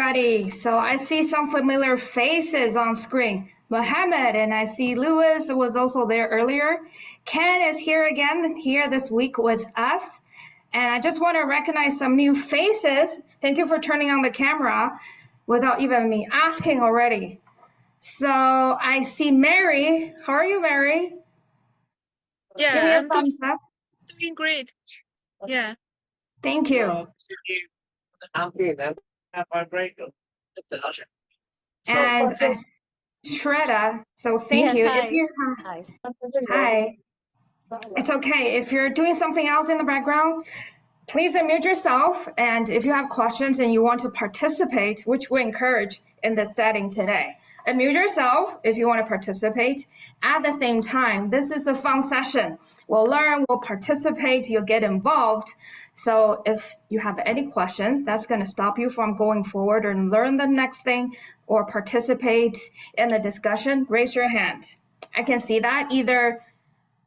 everybody. So I see some familiar faces on screen. Mohammed, and I see Lewis was also there earlier. Ken is here again, here this week with us. And I just want to recognize some new faces. Thank you for turning on the camera without even me asking already. So I see Mary. How are you, Mary? Yeah, Give me a I'm thumbs up. doing great. Yeah. Thank you. And Shredda, so thank you. Hi. If you hi. It's okay. If you're doing something else in the background, please unmute yourself. And if you have questions and you want to participate, which we encourage in this setting today, unmute yourself if you want to participate. At the same time, this is a fun session. We'll learn, we'll participate, you'll get involved. So if you have any question, that's going to stop you from going forward and learn the next thing or participate in the discussion, raise your hand. I can see that either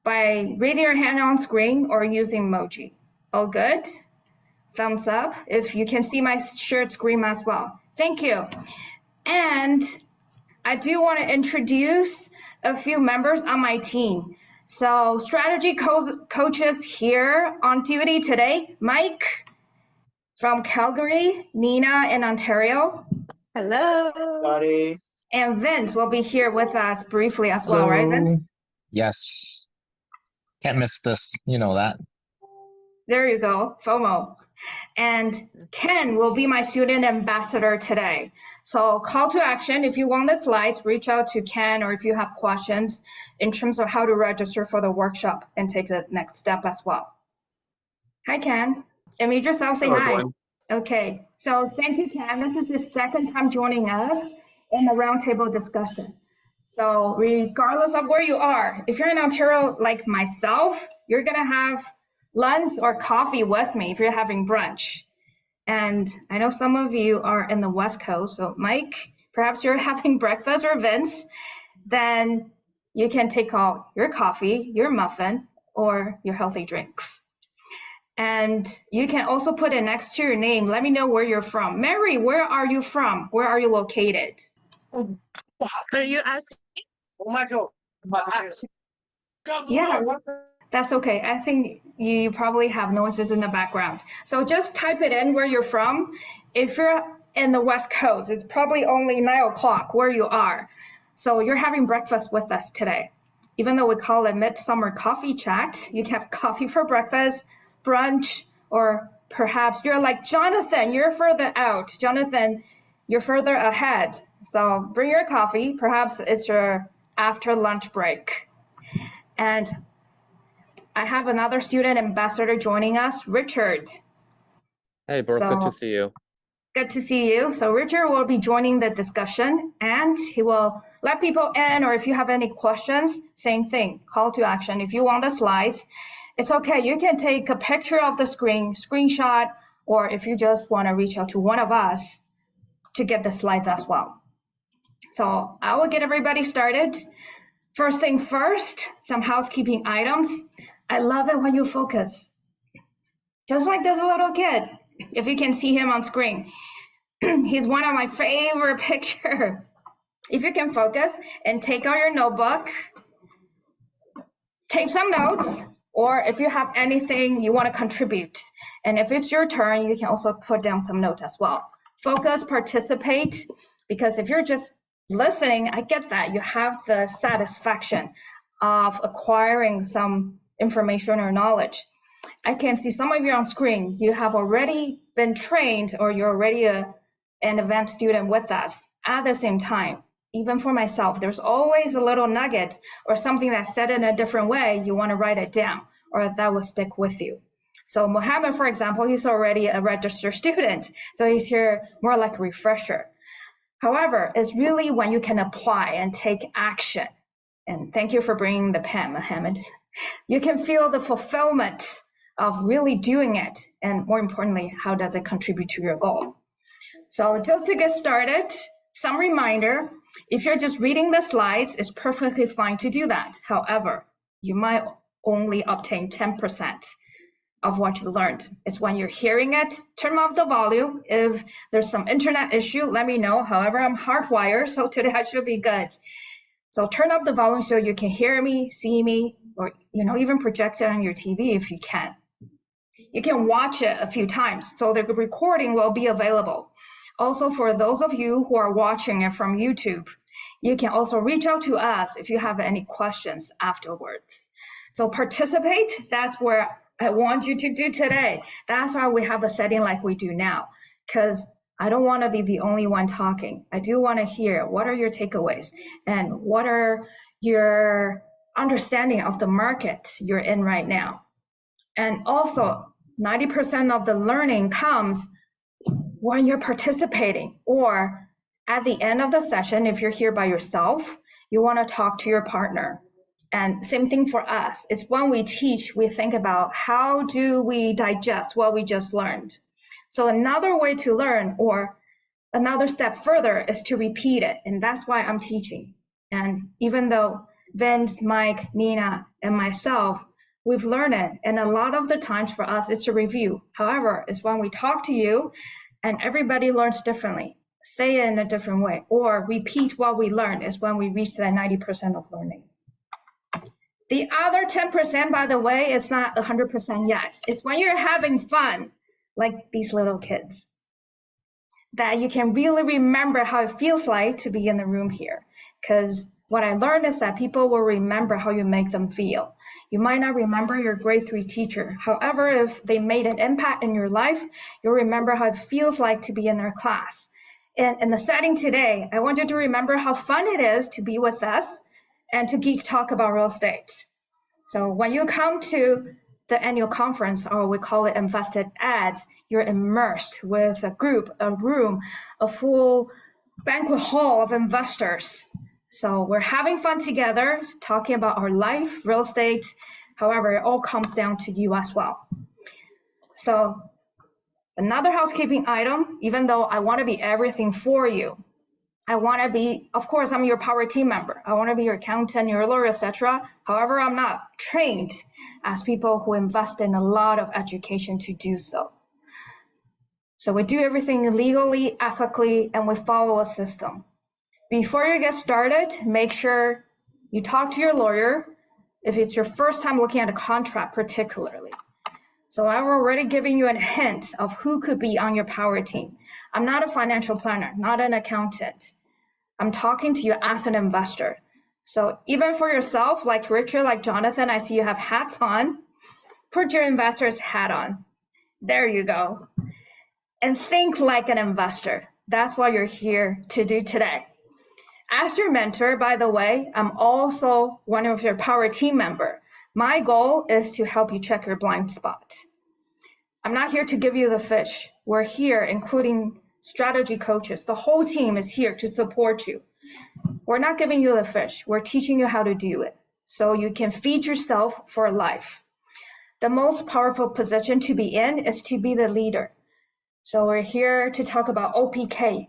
by raising your hand on screen or using emoji. All good? Thumbs up if you can see my shared screen as well. Thank you. And I do want to introduce a few members on my team. So strategy coaches here on duty today, Mike from Calgary, Nina in Ontario. Hello. Buddy. And Vince will be here with us briefly as well, right, Vince? Yes. Can't miss this. You know that. There you go, FOMO. And Ken will be my student ambassador today. So call to action, if you want the slides, reach out to Ken, or if you have questions in terms of how to register for the workshop and take the next step as well. Hi, Ken. Unmute yourself, say hi. Everyone. Okay, so thank you, Ken. This is his second time joining us in the roundtable discussion. So regardless of where you are, if you're in Ontario like myself, you're gonna have lunch or coffee with me if you're having brunch. And I know some of you are in the West Coast, so Mike, perhaps you're having breakfast, or Vince, then you can take out your coffee, your muffin, or your healthy drinks. And you can also put it next to your name. Let me know where you're from. Mary, where are you from? Where are you located? Are you asking? Yeah, that's okay. I think you probably have noises in the background. So just type it in where you're from. If you're in the West Coast, it's probably only 9 o'clock where you are. So you're having breakfast with us today. Even though we call it Midsummer Coffee Chat, you can have coffee for breakfast, brunch, or perhaps you're like Jonathan, you're further out. Jonathan, you're further ahead. So bring your coffee. Perhaps it's your after lunch break. And I have another student ambassador joining us, Richard. Hey, Brooke, good to see you. Good to see you. So Richard will be joining the discussion, and he will let people in, or if you have any questions, same thing, call to action. If you want the slides, it's okay. You can take a picture of the screen, screenshot, or if you just want to reach out to one of us to get the slides as well. So I will get everybody started. First thing first, some housekeeping items. I love it when you focus. Just like this little kid, if you can see him on screen. He's one of my favorite pictures. If you can focus and take out your notebook, take some notes, or if you have anything you want to contribute. And if it's your turn, you can also put down some notes as well. Focus, participate, because if you're just listening, I get that. You have the satisfaction of acquiring some information or knowledge. I can see some of you on screen. You have already been trained, or you're already an advanced student with us. At the same time, even for myself, there's always a little nugget or something that's said in a different way. You want to write it down, or that will stick with you. So Mohammed, for example, he's already a registered student. So he's here more like a refresher. However, it's really when you can apply and take action. And thank you for bringing the pen, Mohammed. You can feel the fulfillment of really doing it. And more importantly, how does it contribute to your goal? So just to get started, some reminder, if you're just reading the slides, it's perfectly fine to do that. However, you might only obtain 10% of what you learned. It's when you're hearing it, turn off the volume. If there's some internet issue, let me know. However, I'm hardwired, so today I should be good. So turn up the volume so you can hear me, see me, or even project it on your TV if you can. You can watch it a few times, so the recording will be available. Also, for those of you who are watching it from YouTube, you can also reach out to us if you have any questions afterwards. So participate, that's where I want you to do today. That's why we have a setting like we do now, because I don't want to be the only one talking. I do want to hear what are your takeaways and what are your understanding of the market you're in right now. And also, 90% of the learning comes when you're participating, or at the end of the session, if you're here by yourself, you want to talk to your partner. And same thing for us. It's when we teach, we think about how do we digest what we just learned. So another way to learn, or another step further, is to repeat it. And that's why I'm teaching. And even though Vince, Mike, Nina, and myself, we've learned it. And a lot of the times for us, it's a review. However, it's when we talk to you and everybody learns differently, say it in a different way, or repeat what we learned is when we reach that 90% of learning. The other 10%, by the way, it's not 100% yet. It's when you're having fun, like these little kids, that you can really remember how it feels like to be in the room here. Because what I learned is that people will remember how you make them feel. You might not remember your grade 3 teacher. However, if they made an impact in your life, you'll remember how it feels like to be in their class. And in the setting today, I want you to remember how fun it is to be with us and to geek talk about real estate. So when you come to the annual conference, or we call it Invested Ads, you're immersed with a group, a room, a full banquet hall of investors. So we're having fun together, talking about our life, real estate. However, it all comes down to you as well. So another housekeeping item, even though I want to be everything for you, I want to be, of course, I'm your power team member. I want to be your accountant, your lawyer, etc. However, I'm not trained as people who invest in a lot of education to do so. So we do everything legally, ethically, and we follow a system. Before you get started, make sure you talk to your lawyer if it's your first time looking at a contract particularly. So I've already given you a hint of who could be on your power team. I'm not a financial planner, not an accountant. I'm talking to you as an investor. So even for yourself, like Richard, like Jonathan, I see you have hats on. Put your investor's hat on. There you go. And think like an investor. That's what you're here to do today. As your mentor, by the way, I'm also one of your power team member. My goal is to help you check your blind spot. I'm not here to give you the fish. We're here, including strategy coaches. The whole team is here to support you. We're not giving you the fish. We're teaching you how to do it so you can feed yourself for life. The most powerful position to be in is to be the leader. So we're here to talk about OPK,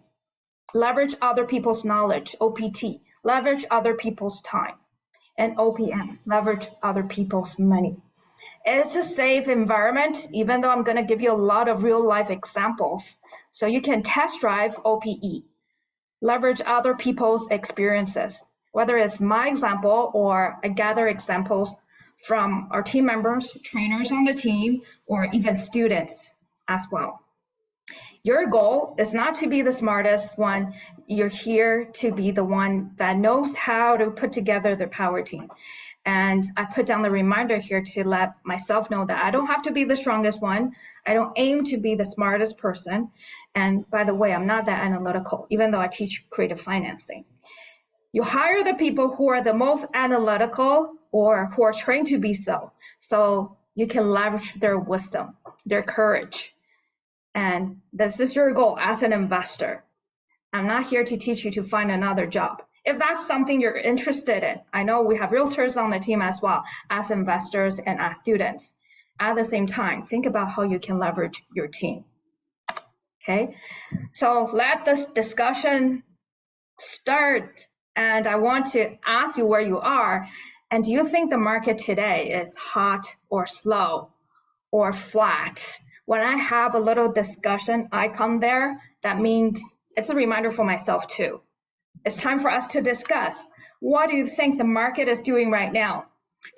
leverage other people's knowledge, OPT, leverage other people's time, and OPM, leverage other people's money. It's a safe environment, even though I'm going to give you a lot of real life examples. So you can test drive OPE, leverage other people's experiences, whether it's my example or I gather examples from our team members, trainers on the team, or even students as well. Your goal is not to be the smartest one. You're here to be the one that knows how to put together the power team. And I put down the reminder here to let myself know that I don't have to be the strongest one. I don't aim to be the smartest person. And by the way, I'm not that analytical, even though I teach creative financing. You hire the people who are the most analytical or who are trained to be so you can leverage their wisdom, their courage. And this is your goal as an investor. I'm not here to teach you to find another job. If that's something you're interested in, I know we have realtors on the team as well, as investors and as students. At the same time, think about how you can leverage your team. Okay, so let this discussion start. And I want to ask you where you are. And do you think the market today is hot or slow? or flat. When I have a little discussion icon there, that means it's a reminder for myself too. It's time for us to discuss. What do you think the market is doing right now?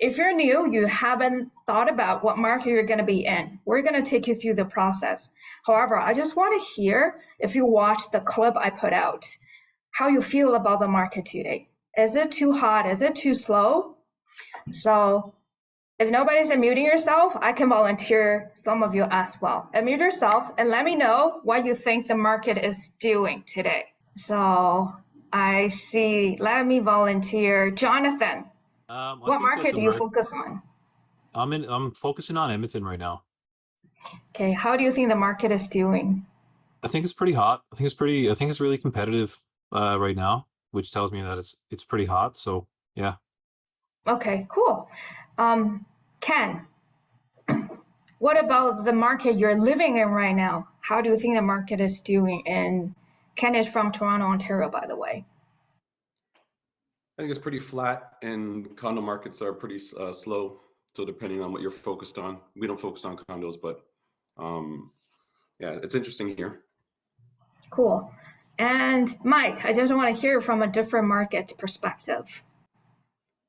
If you're new, you haven't thought about what market you're going to be in. We're going to take you through the process. However, I just want to hear, if you watch the clip I put out, how you feel about the market today. Is it too hot? Is it too slow? So if nobody's unmuting yourself, I can volunteer some of you as well. Unmute yourself and let me know what you think the market is doing today. So I see, let me volunteer. Jonathan, what market do you focus on? I'm focusing on Edmonton right now. Okay, how do you think the market is doing? I think it's pretty hot. I think it's really competitive right now, which tells me that it's pretty hot. So yeah. Okay, cool. Ken, what about the market you're living in right now? How do you think the market is doing? And Ken is from Toronto, Ontario, by the way. I think it's pretty flat, and condo markets are pretty slow. So depending on what you're focused on, we don't focus on condos, but yeah, it's interesting here. Cool. And Mike, I just want to hear from a different market perspective.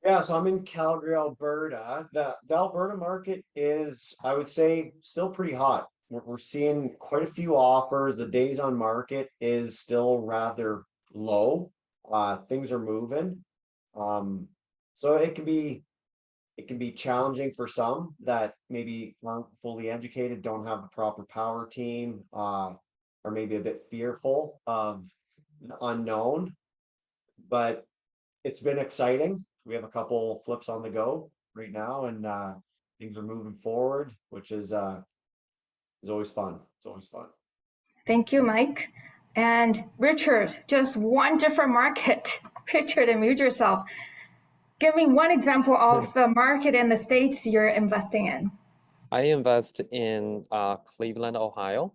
Yeah, so I'm in Calgary, Alberta. The Alberta market is, I would say, still pretty hot. We're seeing quite a few offers. The days on market is still rather low. Things are moving. So it can be challenging for some that maybe aren't fully educated, don't have the proper power team, are maybe a bit fearful of the unknown. But it's been exciting. We have a couple flips on the go right now, and things are moving forward, which is always fun. It's always fun. Thank you, Mike. And Richard, just one different market. Richard, unmute yourself. Give me one example of the market in the states you're investing in. I invest in Cleveland, Ohio.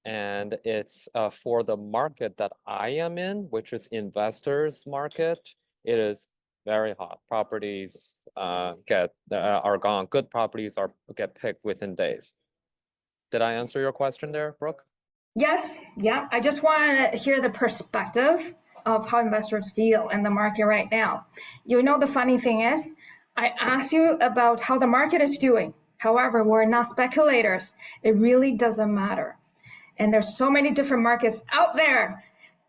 And it's for the market that I am in, which is investors market. It is very hot. Properties are gone. Good properties get picked within days. Did I answer your question there, Brooke? Yes. Yeah. I just want to hear the perspective of how investors feel in the market right now. You know, the funny thing is, I asked you about how the market is doing. However, we're not speculators. It really doesn't matter. And there's so many different markets out there.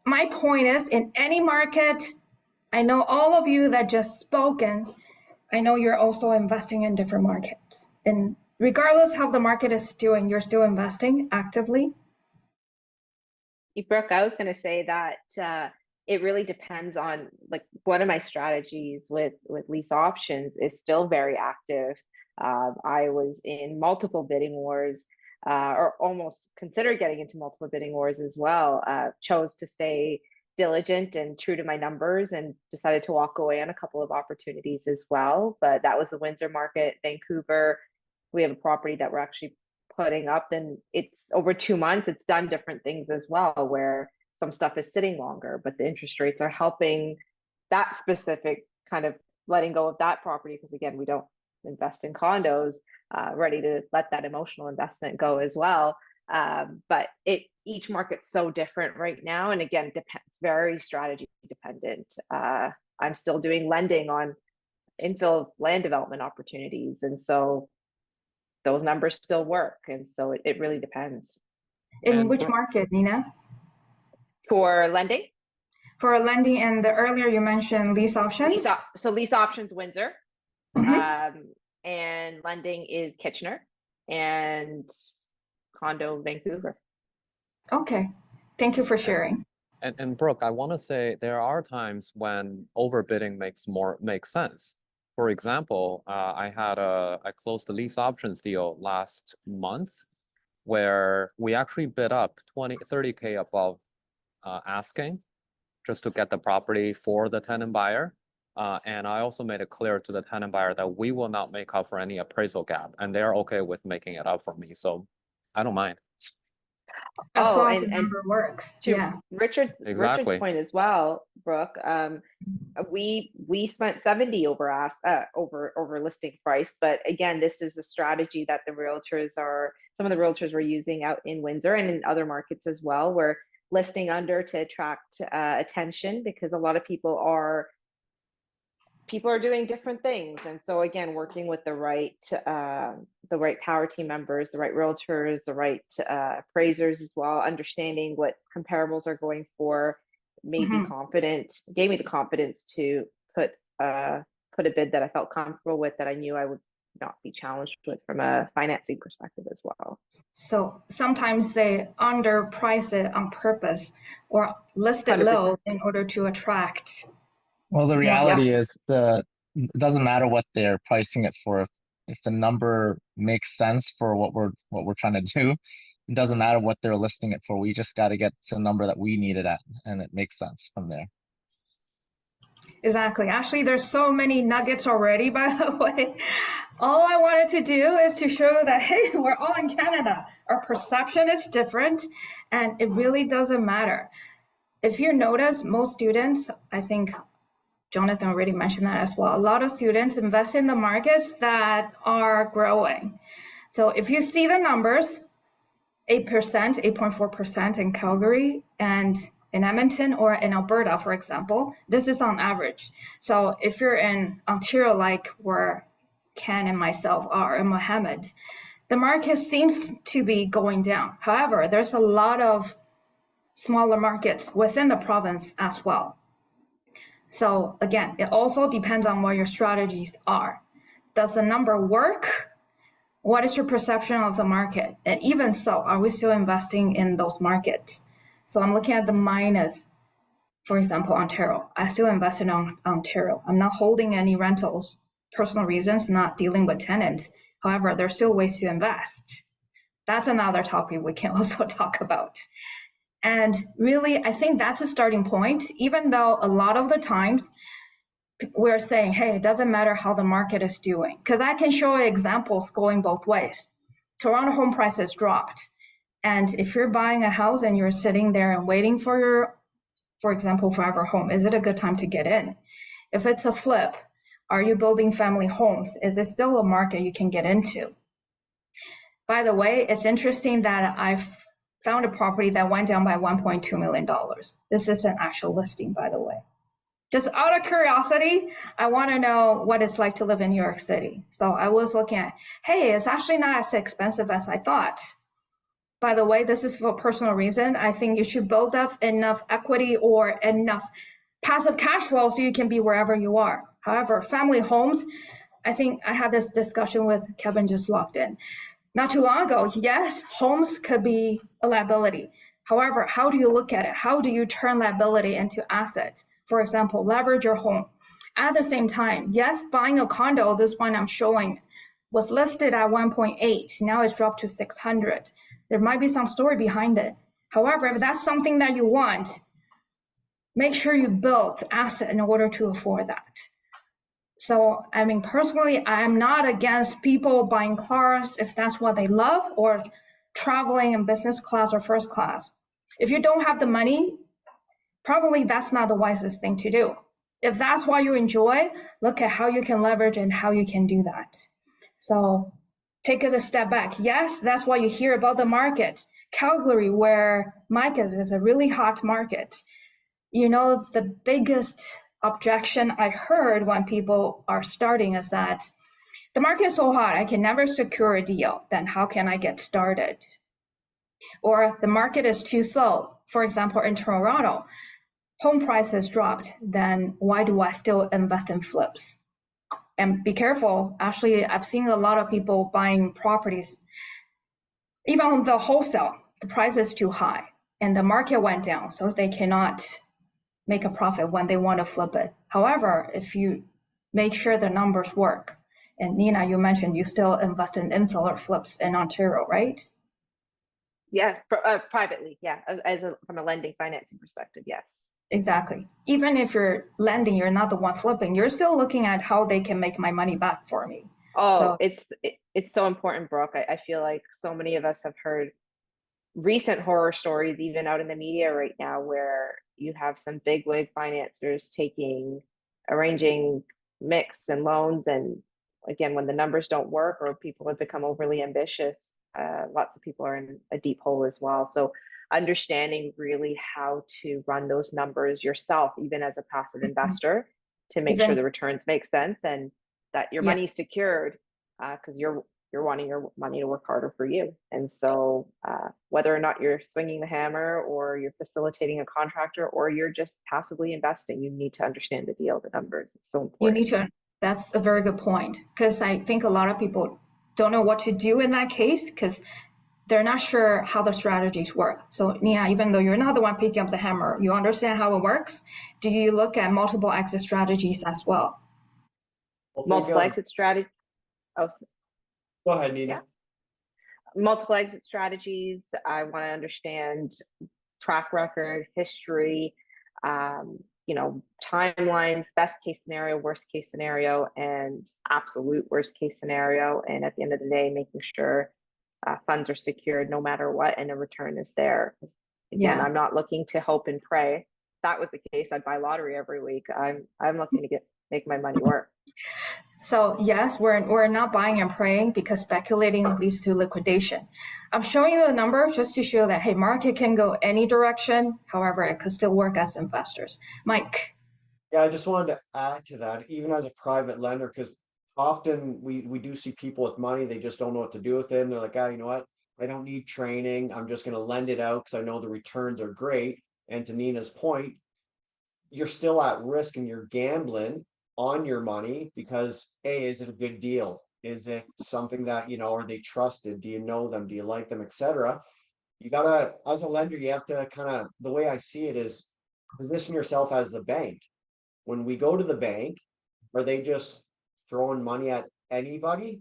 My point is, in any market, I know all of you that just spoken, I know you're also investing in different markets. And regardless how the market is doing, you're still investing actively. Brooke, I was going to say that it really depends on, like, one of my strategies with lease options is still very active. I was in multiple bidding wars, or almost considered getting into multiple bidding wars as well. Chose to stay diligent and true to my numbers and decided to walk away on a couple of opportunities as well. But that was the Windsor market. Vancouver, we have a property that we're actually putting up, and it's over 2 months. It's done different things as well, where some stuff is sitting longer, but the interest rates are helping that specific kind of letting go of that property, because again, we don't invest in condos, ready to let that emotional investment go as well. But each market's so different right now, and again, depends, very strategy dependent. I'm still doing lending on infill land development opportunities, and so those numbers still work, and so it really depends. In which market, Nina? For lending? For lending, and earlier you mentioned lease options. So lease options, Windsor. Mm-hmm. And lending is Kitchener, and condo, Vancouver. Okay, thank you for sharing. And Brooke, I want to say there are times when overbidding makes sense. For example, I closed a lease options deal last month where we actually bid up 30K above asking just to get the property for the tenant buyer. And I also made it clear to the tenant buyer that we will not make up for any appraisal gap, and they're okay with making it up for me. So I don't mind. As Oh, long as the and number works. to Yeah. Richard's Exactly. point as well, Brooke, we spent 70 over listing price, but again, this is a strategy that some of the realtors were using out in Windsor and in other markets as well. We're listing under to attract attention, because a lot of people are doing different things. And so again, working with the right power team members, the right realtors, the right appraisers as well, understanding what comparables are going for, gave me the confidence to put a bid that I felt comfortable with, that I knew I would not be challenged with from a financing perspective as well. So sometimes they underprice it on purpose or list it 100%. low in order to attract. Well, the Yeah. reality is it doesn't matter what they're pricing it for. If the number makes sense for what we're trying to do, it doesn't matter what they're listing it for. We just got to get to the number that we need it at, and it makes sense from there. Exactly. Actually, there's so many nuggets already, by the way. All I wanted to do is to show that, hey, we're all in Canada. Our perception is different, and it really doesn't matter. If you notice, most students, I think Jonathan already mentioned that as well, a lot of students invest in the markets that are growing. So if you see the numbers, 8%, 8.4% in Calgary and in Edmonton or in Alberta, for example, this is on average. So if you're in Ontario, like where Ken and myself are, and Mohammed, the market seems to be going down. However, there's a lot of smaller markets within the province as well. So again, it also depends on what your strategies are. Does the number work? What is your perception of the market? And even so, are we still investing in those markets? So I'm looking at the minus, for example, Ontario. I still invest in Ontario. I'm not holding any rentals, personal reasons, not dealing with tenants. However, there's still ways to invest. That's another topic we can also talk about. And really, I think that's a starting point, even though a lot of the times we're saying, hey, it doesn't matter how the market is doing. Because I can show examples going both ways. Toronto home prices dropped. And if you're buying a house and you're sitting there and waiting for your, for example, forever home, is it a good time to get in? If it's a flip, are you building family homes? Is it still a market you can get into? By the way, it's interesting that I've found a property that went down by $1.2 million. This is an actual listing, by the way. Just out of curiosity, I want to know what it's like to live in New York City. So I was looking at, hey, it's actually not as expensive as I thought. By the way, this is for a personal reason. I think you should build up enough equity or enough passive cash flow so you can be wherever you are. However, family homes, I think I had this discussion with Kevin just logged in. Not too long ago, yes, homes could be a liability. However, how do you look at it? How do you turn liability into assets? For example, leverage your home. At the same time, yes, buying a condo, this one I'm showing, was listed at 1.8. Now it's dropped to 600. There might be some story behind it. However, if that's something that you want, make sure you build asset in order to afford that. So, I mean, personally, I'm not against people buying cars if that's what they love, or traveling in business class or first class. If you don't have the money, probably that's not the wisest thing to do. If that's what you enjoy, look at how you can leverage and how you can do that. So take it a step back. Yes, that's what you hear about the market. Calgary, where Mike is a really hot market. You know, the biggest objection I heard when people are starting is that the market is so hot, I can never secure a deal. Then how can I get started? Or the market is too slow. For example, in Toronto, home prices dropped, then why do I still invest in flips? And be careful. Actually, I've seen a lot of people buying properties, even on the wholesale, the price is too high and the market went down, so they cannot make a profit when they want to flip it. However, if you make sure the numbers work, and Nina, you mentioned you still invest in infill or flips in Ontario, right? Yeah, privately, yeah, from a lending financing perspective, yes. Exactly. Even if you're lending, you're not the one flipping, you're still looking at how they can make my money back for me. Oh, So, it's so important, Brooke. I feel like so many of us have heard recent horror stories even out in the media right now where you have some bigwig financiers arranging mix and loans, and again, when the numbers don't work or people have become overly ambitious, lots of people are in a deep hole as well. So understanding really how to run those numbers yourself, even as a passive investor, to make sure the returns make sense and that your money is secured, because you're wanting your money to work harder for you. And so whether or not you're swinging the hammer or you're facilitating a contractor or you're just passively investing, you need to understand the deal, the numbers. It's so important. You need to, that's a very good point, because I think a lot of people don't know what to do in that case because they're not sure how the strategies work. So Nina, even though you're not the one picking up the hammer, you understand how it works. Do you look at multiple exit strategies as well? Multiple exit strategy. Oh, go ahead, Nina. Yeah. Multiple exit strategies. I want to understand track record, history, timelines, best case scenario, worst case scenario, and absolute worst case scenario. And at the end of the day, making sure funds are secured no matter what, and a return is there. Again, I'm not looking to hope and pray. If that was the case, I'd buy lottery every week. I'm looking to make my money work. So yes, we're not buying and praying because speculating leads to liquidation. I'm showing you the number just to show that, hey, market can go any direction. However, it could still work as investors. Mike. Yeah, I just wanted to add to that, even as a private lender, because often we do see people with money, they just don't know what to do with it. And they're like, you know what? I don't need training. I'm just going to lend it out because I know the returns are great. And to Nina's point, you're still at risk and you're gambling on your money because is it a good deal? Is it something that, are they trusted? Do you know them? Do you like them, etc.? You gotta, as a lender, you have to kind of, the way I see it is position yourself as the bank. When we go to the bank, are they just throwing money at anybody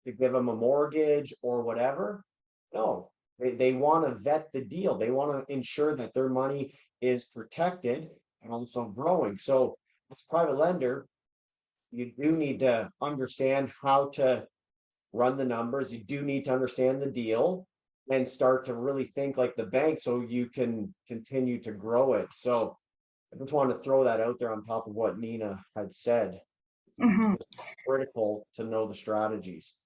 to give them a mortgage or whatever? No, they want to vet the deal. They want to ensure that their money is protected and also growing. So as a private lender, you do need to understand how to run the numbers. You do need to understand the deal and start to really think like the bank so you can continue to grow it. So I just want to throw that out there on top of what Nina had said. It's critical to know the strategies.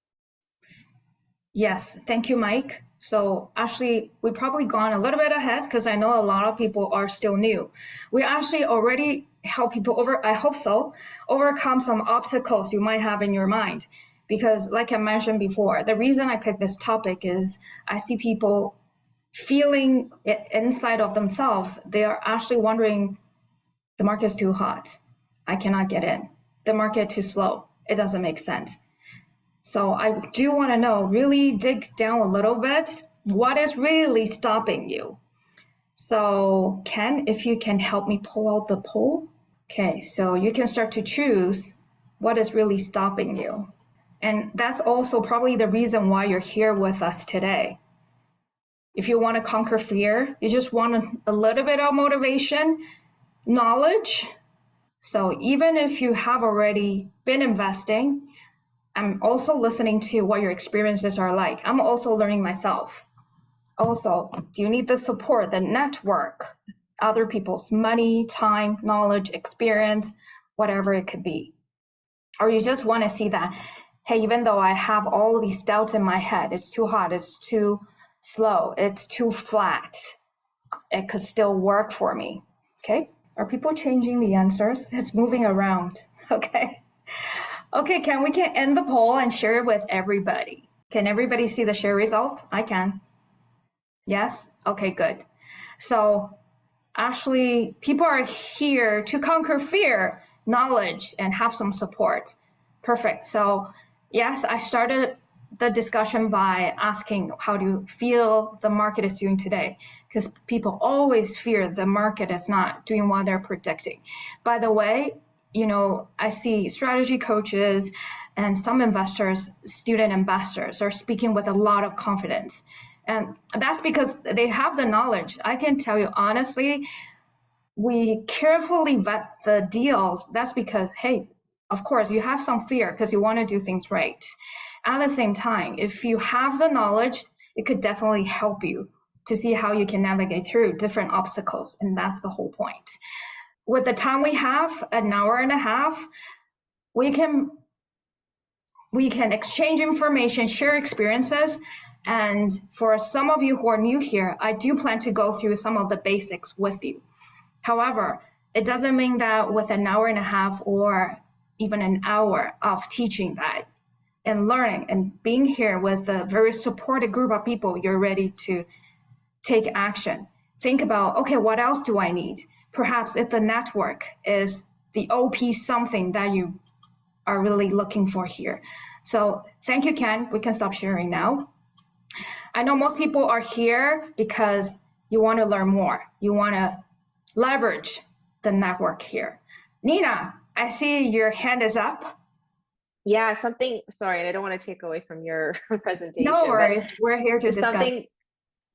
Yes, thank you, Mike. So actually, we've probably gone a little bit ahead because I know a lot of people are still new. We actually already help people overcome some obstacles you might have in your mind. Because like I mentioned before, the reason I picked this topic is I see people feeling it inside of themselves. They are actually wondering, the market's too hot. I cannot get in. The market too slow. It doesn't make sense. So I do want to know, really dig down a little bit, what is really stopping you? So Ken, if you can help me pull out the poll. Okay, so you can start to choose what is really stopping you. And that's also probably the reason why you're here with us today. If you want to conquer fear, you just want a little bit of motivation, knowledge. So even if you have already been investing, I'm also listening to what your experiences are like. I'm also learning myself. Also, do you need the support, the network, other people's money, time, knowledge, experience, whatever it could be? Or you just want to see that, hey, even though I have all these doubts in my head, it's too hot, it's too slow, it's too flat, it could still work for me. Okay? Are people changing the answers? It's moving around. Okay. Okay, we can end the poll and share it with everybody. Can everybody see the share results? I can. Yes? Okay, good. So actually, people are here to conquer fear, knowledge, and have some support. Perfect. So yes, I started the discussion by asking, how do you feel the market is doing today? Because people always fear the market is not doing what they're predicting. By the way, I see strategy coaches and some investors, student investors, are speaking with a lot of confidence. And that's because they have the knowledge. I can tell you honestly, we carefully vet the deals. That's because, hey, of course, you have some fear because you want to do things right. At the same time, if you have the knowledge, it could definitely help you to see how you can navigate through different obstacles. And that's the whole point. With the time we have, an hour and a half, we can exchange information, share experiences. And for some of you who are new here, I do plan to go through some of the basics with you. However, it doesn't mean that with an hour and a half or even an hour of teaching that and learning and being here with a very supported group of people, you're ready to take action. Think about, okay, what else do I need? Perhaps if the network is the OP something that you are really looking for here. So thank you, Ken. We can stop sharing now. I know most people are here because you want to learn more. You want to leverage the network here. Nina, I see your hand is up. Yeah, sorry, I don't want to take away from your presentation. No worries. We're here to discuss. Something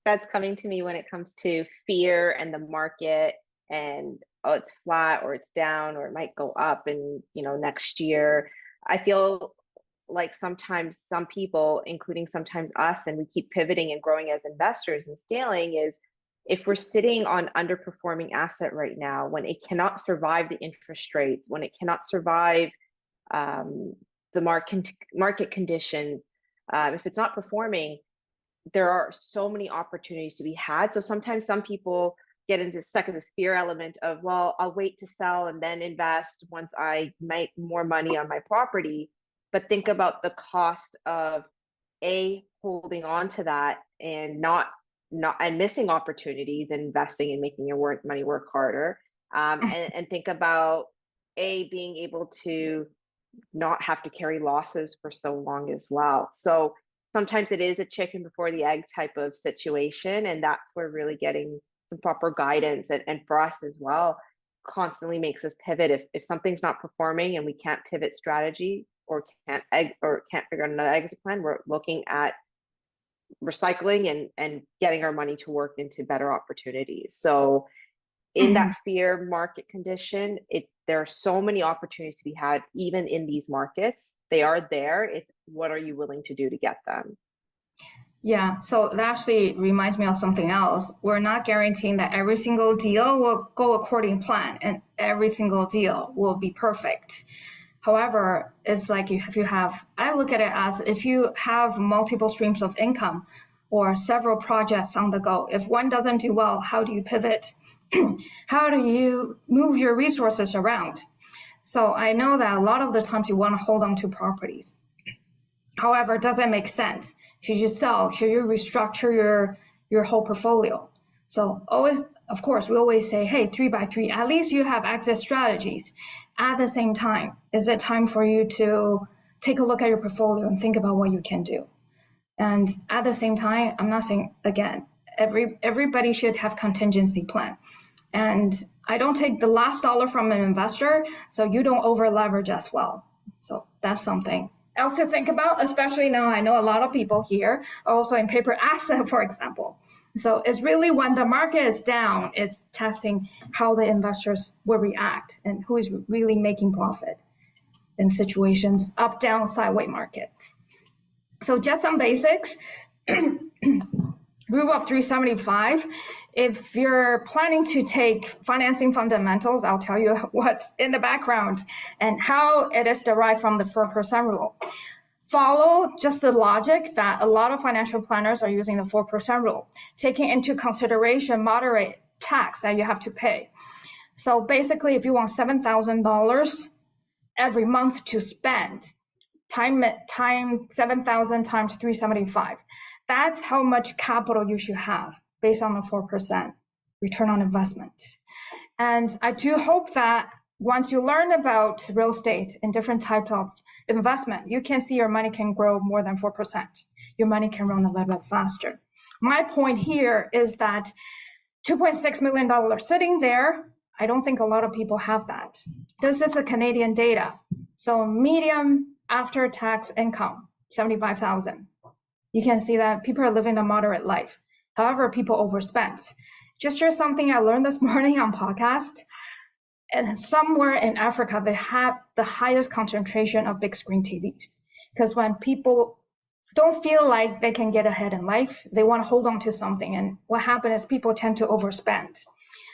that's coming to me when it comes to fear and the market and, oh, it's flat or it's down or it might go up in, next year. I feel like sometimes some people, including sometimes us, and we keep pivoting and growing as investors and scaling, is if we're sitting on underperforming asset right now, when it cannot survive the interest rates, when it cannot survive the market conditions, if it's not performing, there are so many opportunities to be had. So sometimes some people get stuck in this fear element of, well, I'll wait to sell and then invest once I make more money on my property. But think about the cost of holding on to that and and missing opportunities and investing and making your money work harder. And think about being able to not have to carry losses for so long as well. So sometimes it is a chicken before the egg type of situation. And that's where really getting some proper guidance and for us as well constantly makes us pivot. If something's not performing and we can't pivot strategy or can't figure out another exit plan, we're looking at recycling and getting our money to work into better opportunities. So in that fear market condition, there are so many opportunities to be had, even in these markets. They are there. It's what are you willing to do to get them? Yeah, so that actually reminds me of something else. We're not guaranteeing that every single deal will go according to plan and every single deal will be perfect. However, it's like I look at it as if you have multiple streams of income or several projects on the go. If one doesn't do well, how do you pivot? How do you move your resources around? So I know that a lot of the times you want to hold on to properties. However, it doesn't make sense. Should you sell? Should you restructure your whole portfolio? So always, of course, we always say, hey, 3x3, at least you have exit strategies. At the same time, is it time for you to take a look at your portfolio and think about what you can do? And at the same time, I'm not saying, again, everybody should have contingency plan. And I don't take the last dollar from an investor, so you don't over leverage as well. So that's something else to think about, especially now I know a lot of people here are also in paper asset, for example. So it's really when the market is down, it's testing how the investors will react and who is really making profit in situations up, down, sideways markets. So just some basics. Rule of 375. If you're planning to take financing fundamentals, I'll tell you what's in the background and how it is derived from the 4% rule. Follow just the logic that a lot of financial planners are using the 4% rule, taking into consideration moderate tax that you have to pay. So basically, if you want $7,000 every month to spend, time 7,000 times 375. That's how much capital you should have based on the 4% return on investment. And I do hope that once you learn about real estate and different types of investment, you can see your money can grow more than 4%. Your money can run a little bit faster. My point here is that $2.6 million sitting there, I don't think a lot of people have that. This is the Canadian data. So median after tax income, 75,000. You can see that people are living a moderate life. However, people overspend. Just share something I learned this morning on podcast. And somewhere in Africa, they have the highest concentration of big screen TVs. Because when people don't feel like they can get ahead in life. They want to hold on to something. And what happens is people tend to overspend.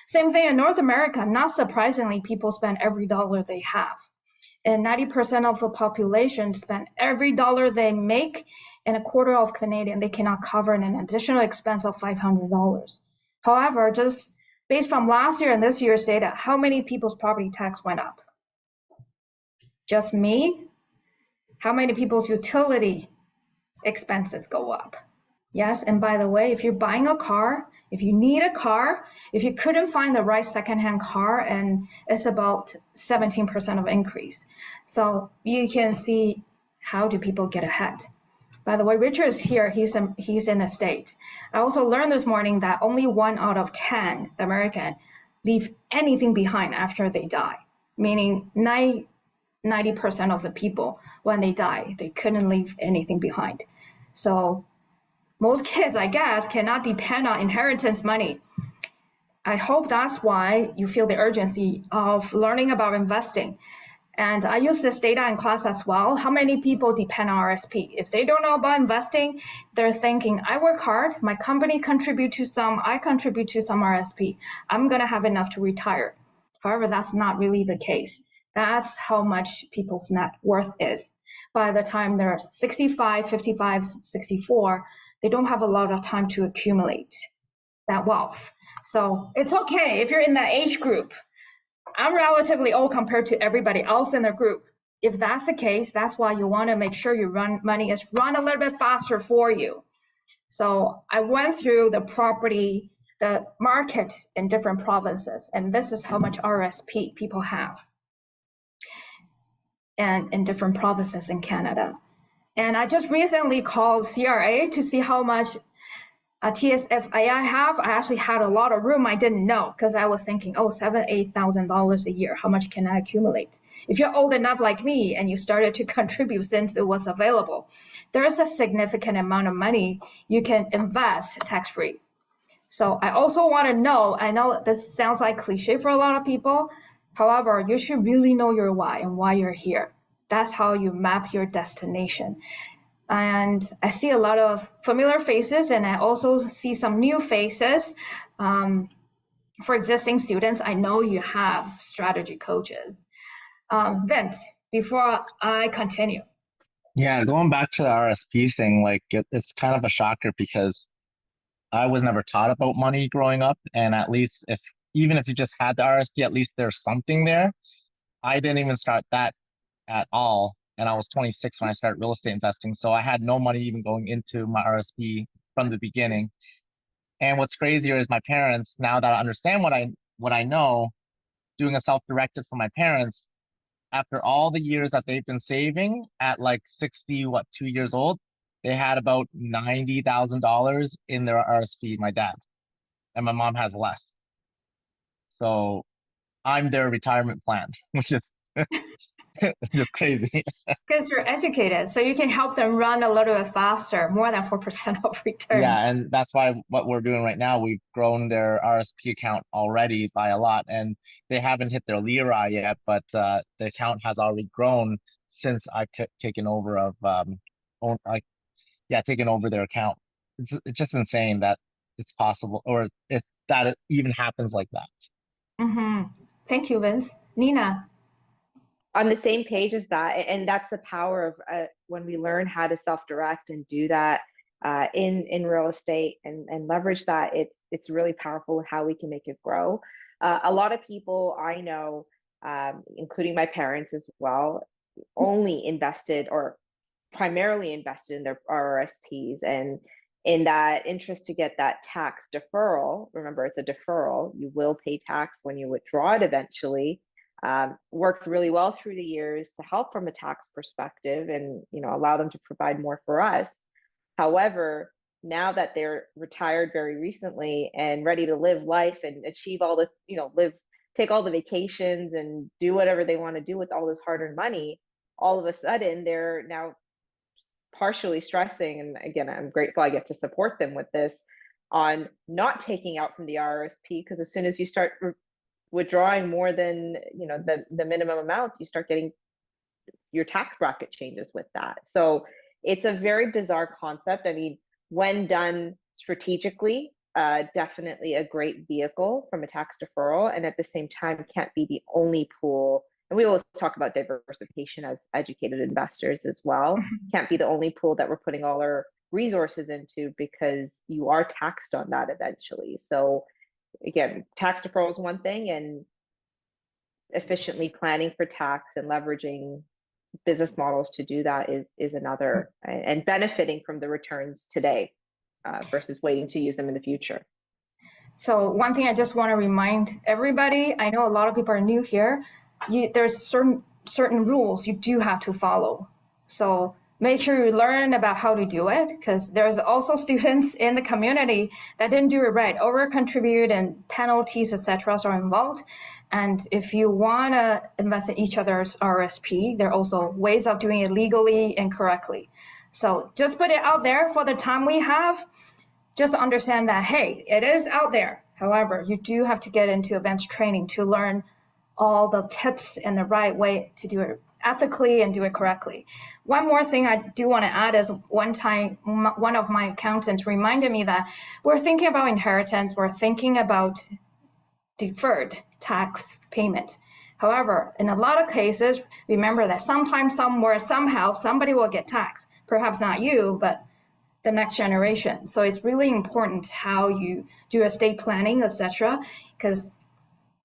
Same thing in North America. Not surprisingly, people spend every dollar they have. And 90% of the population spend every dollar they make, and a quarter of Canadian, they cannot cover an additional expense of $500. However, just based from last year and this year's data, how many people's property tax went up? Just me? How many people's utility expenses go up? Yes, and by the way, if you're buying a car, if you need a car, if you couldn't find the right secondhand car, and it's about 17% of increase. So you can see how do people get ahead. By the way, Richard is here. He's in the States. I also learned this morning that only 1 out of 10 American leave anything behind after they die, meaning 90% of the people, when they die, they couldn't leave anything behind. So most kids, I guess, cannot depend on inheritance money. I hope that's why you feel the urgency of learning about investing. And I use this data in class as well. How many people depend on RSP? If they don't know about investing, they're thinking, I work hard, my company contribute to some, I contribute to some RSP. I'm gonna have enough to retire. However, that's not really the case. That's how much people's net worth is. By the time they're 65, 55, 64, they don't have a lot of time to accumulate that wealth. So it's okay if you're in that age group. I'm relatively old compared to everybody else in the group. If that's the case, that's why you want to make sure your money is run a little bit faster for you. So I went through the market in different provinces, and this is how much RSP people have, and in different provinces in Canada. And I just recently called CRA to see how much TSFA I have. I actually had a lot of room I didn't know, because I was thinking, oh, $7,000, $8,000 a year. How much can I accumulate? If you're old enough like me and you started to contribute since it was available, there is a significant amount of money you can invest tax-free. So I also want to know, I know this sounds like cliche for a lot of people. However, you should really know your why and why you're here. That's how you map your destination. And I see a lot of familiar faces, and I also see some new faces. For existing students, I know you have strategy coaches. Vince, before I continue. Yeah, going back to the RSP thing, like it's kind of a shocker because I was never taught about money growing up, and at least even if you just had the RSP, at least there's something there. I didn't even start that at all, and I was 26 when I started real estate investing, so I had no money even going into my RSP from the beginning. And what's crazier is my parents, now that I understand what I know, doing a self-directed for my parents, after all the years that they've been saving at like 2 years old, they had about $90,000 in their RSP, my dad, and my mom has less. So I'm their retirement plan, which is just crazy. Because you're educated, so you can help them run a little bit faster, more than 4% of return. Yeah, and that's why what we're doing right now, we've grown their RSP account already by a lot, and they haven't hit their LIRA yet, but the account has already grown since I've taken over taken over their account. It's just insane that it's possible, or that it even happens like that. Mm-hmm. Thank you, Vince. Nina. On the same page as that, and that's the power of when we learn how to self-direct and do that in real estate and leverage that, it's really powerful in how we can make it grow. A lot of people I know, including my parents as well, only invested or primarily invested in their RRSPs, and in that interest to get that tax deferral. Remember, it's a deferral. You will pay tax when you withdraw it eventually. Worked really well through the years to help from a tax perspective and allow them to provide more for us. However, now that they're retired very recently and ready to live life and achieve all the take all the vacations and do whatever they want to do with all this hard-earned money, all of a sudden they're now partially stressing, and again, I'm grateful I get to support them with this, on not taking out from the RRSP, because as soon as you start withdrawing more than the minimum amount, you start getting your tax bracket changes with that. So it's a very bizarre concept. I mean, when done strategically, definitely a great vehicle from a tax deferral, and at the same time can't be the only pool. And we always talk about diversification as educated investors as well. Can't be the only pool that we're putting all our resources into, because you are taxed on that eventually. So again, tax deferral is one thing, and efficiently planning for tax and leveraging business models to do that is another, and benefiting from the returns today versus waiting to use them in the future. So one thing I just want to remind everybody, I know a lot of people are new here, there's certain rules you do have to follow. So make sure you learn about how to do it, because there's also students in the community that didn't do it right, over contribute, and penalties, etc. are involved. And if you want to invest in each other's RSP, there are also ways of doing it legally and correctly. So just put it out there for the time we have. Just understand that, hey, it is out there. However, you do have to get into advanced training to learn all the tips and the right way to do it ethically and do it correctly. One more thing I do want to add is, one time, one of my accountants reminded me that we're thinking about inheritance, we're thinking about deferred tax payment. However, in a lot of cases, remember that sometimes, somewhere, somehow, somebody will get taxed. Perhaps not you, but the next generation. So it's really important how you do estate planning, etc. Because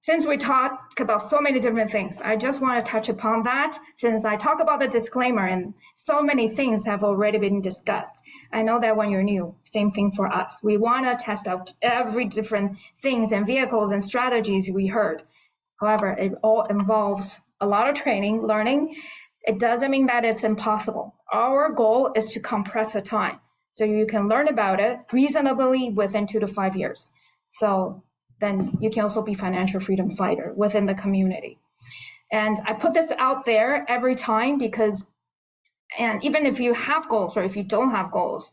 since we talk about so many different things, I just want to touch upon that, since I talk about the disclaimer and so many things have already been discussed. I know that when you're new, same thing for us. We want to test out every different things and vehicles and strategies we heard. However, it all involves a lot of training, learning. It doesn't mean that it's impossible. Our goal is to compress the time so you can learn about it reasonably within 2 to 5 years. So then you can also be financial freedom fighter within the community. And I put this out there every time because, and even if you have goals or if you don't have goals,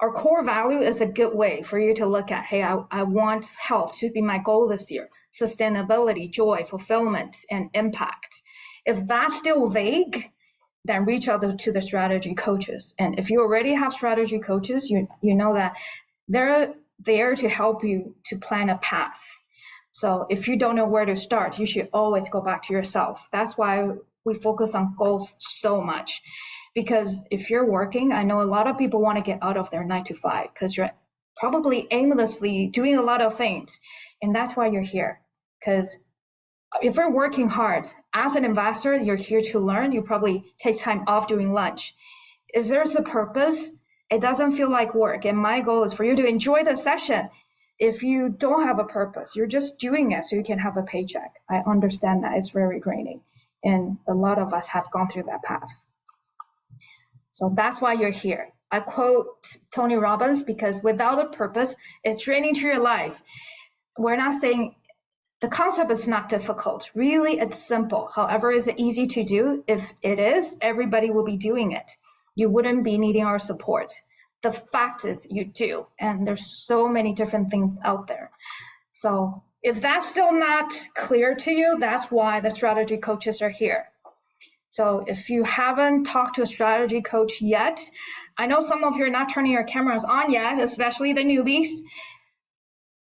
our core value is a good way for you to look at, hey, I want health to be my goal this year, sustainability, joy, fulfillment, and impact. If that's still vague, then reach out to the strategy coaches. And if you already have strategy coaches, you know that they're there to help you to plan a path. So if you don't know where to start, you should always go back to yourself. That's why we focus on goals so much. Because if you're working, I know a lot of people want to get out of their 9 to 5 because you're probably aimlessly doing a lot of things. And that's why you're here. Because if you're working hard as an investor, you're here to learn. You probably take time off during lunch. If there's a purpose, it doesn't feel like work. And my goal is for you to enjoy the session. If you don't have a purpose, you're just doing it so you can have a paycheck. I understand that it's very draining. And a lot of us have gone through that path. So that's why you're here. I quote Tony Robbins because without a purpose, it's draining to your life. We're not saying the concept is not difficult. Really, it's simple. However, is it easy to do? If it is, everybody will be doing it. You wouldn't be needing our support. The fact is you do. And there's so many different things out there. So if that's still not clear to you, that's why the strategy coaches are here. So if you haven't talked to a strategy coach yet, I know some of you are not turning your cameras on yet, especially the newbies.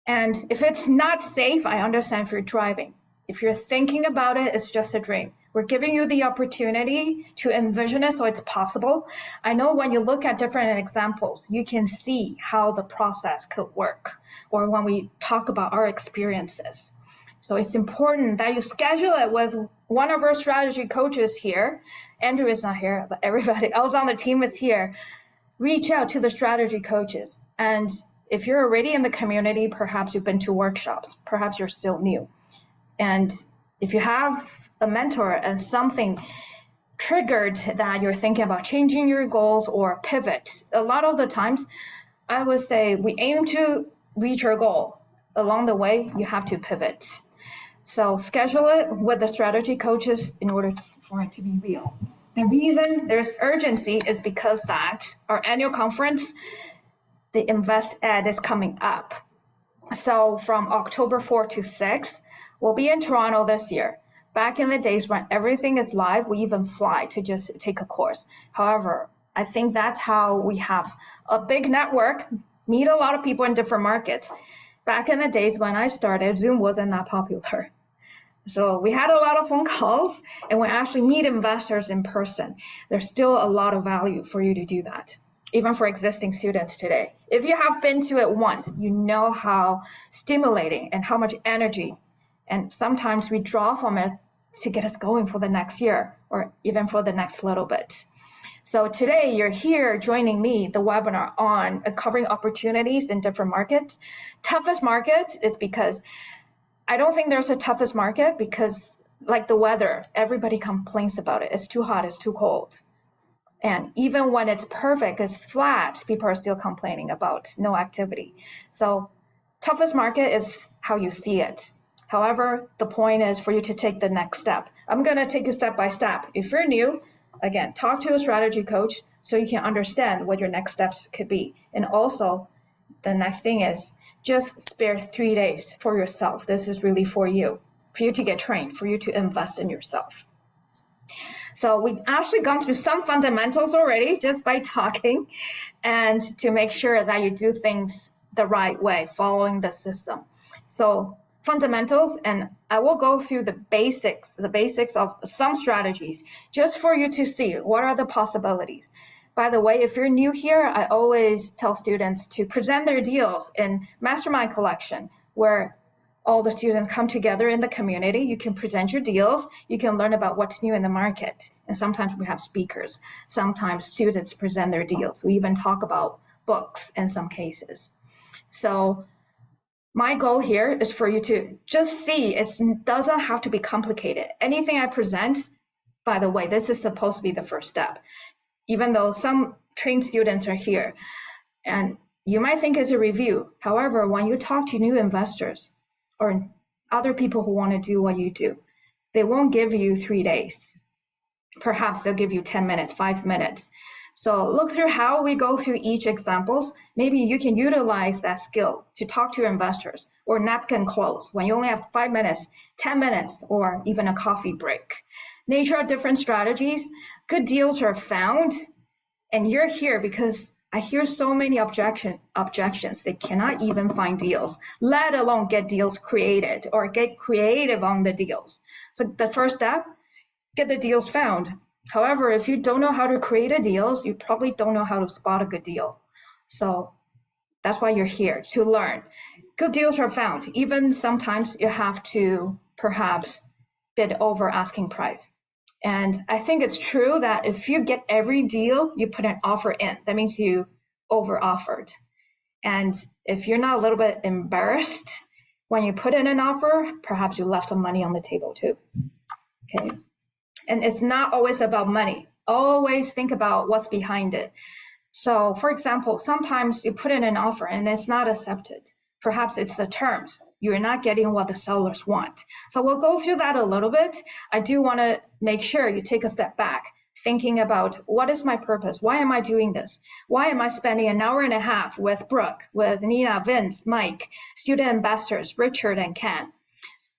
And if it's not safe, I understand if you're driving. If you're thinking about it, it's just a dream. We're giving you the opportunity to envision it so it's possible. I know when you look at different examples, you can see how the process could work, or when we talk about our experiences. So it's important that you schedule it with one of our strategy coaches here. Andrew is not here, but everybody else on the team is here. Reach out to the strategy coaches. And if you're already in the community, perhaps you've been to workshops, perhaps you're still new. And if you have a mentor and something triggered that you're thinking about changing your goals or pivot, a lot of the times, I would say we aim to reach our goal. Along the way, you have to pivot. So schedule it with the strategy coaches in order for it to be real. The reason there's urgency is because that our annual conference, the Invest Ed, is coming up. So from October 4th to 6th, we'll be in Toronto this year. Back in the days when everything is live, we even fly to just take a course. However, I think that's how we have a big network, meet a lot of people in different markets. Back in the days when I started, Zoom wasn't that popular. So we had a lot of phone calls, and we actually meet investors in person. There's still a lot of value for you to do that, even for existing students today. If you have been to it once, you know how stimulating and how much energy, and sometimes we draw from it to get us going for the next year or even for the next little bit. So today you're here joining me, the webinar on covering opportunities in different markets. Toughest market is because I don't think there's a toughest market, because like the weather, everybody complains about it. It's too hot, it's too cold. And even when it's perfect, it's flat, people are still complaining about no activity. So toughest market is how you see it. However, the point is for you to take the next step. I'm going to take you step by step. If you're new, again, talk to a strategy coach so you can understand what your next steps could be. And also, the next thing is just spare 3 days for yourself. This is really for you to get trained, for you to invest in yourself. So we've actually gone through some fundamentals already just by talking, and to make sure that you do things the right way, following the system. So fundamentals, and I will go through the basics of some strategies just for you to see what are the possibilities. By the way, if you're new here, I always tell students to present their deals in Mastermind Collection, where all the students come together in the community. You can present your deals. You can learn about what's new in the market. And sometimes we have speakers. Sometimes students present their deals. We even talk about books in some cases. So my goal here is for you to just see it doesn't have to be complicated. Anything I present, by the way, this is supposed to be the first step. Even though some trained students are here, and you might think it's a review. However, when you talk to new investors or other people who want to do what you do, they won't give you 3 days. Perhaps they'll give you 10 minutes, 5 minutes. So look through how we go through each examples. Maybe you can utilize that skill to talk to your investors, or napkin close when you only have 5 minutes, 10 minutes, or even a coffee break. Nature of different strategies. Good deals are found, and you're here because I hear so many objections. They cannot even find deals, let alone get deals created or get creative on the deals. So the first step, get the deals found. However, if you don't know how to create a deal, you probably don't know how to spot a good deal. So that's why you're here, to learn. Good deals are found. Even sometimes you have to perhaps bid over asking price. And I think it's true that if you get every deal, you put an offer in. That means you over offered. And if you're not a little bit embarrassed when you put in an offer, perhaps you left some money on the table too. Okay. And it's not always about money. Always think about what's behind it. So for example, sometimes you put in an offer and it's not accepted. Perhaps it's the terms. You're not getting what the sellers want. So we'll go through that a little bit. I do want to make sure you take a step back, thinking about what is my purpose? Why am I doing this? Why am I spending an hour and a half with Brooke, with Nina, Vince, Mike, student ambassadors, Richard, and Ken?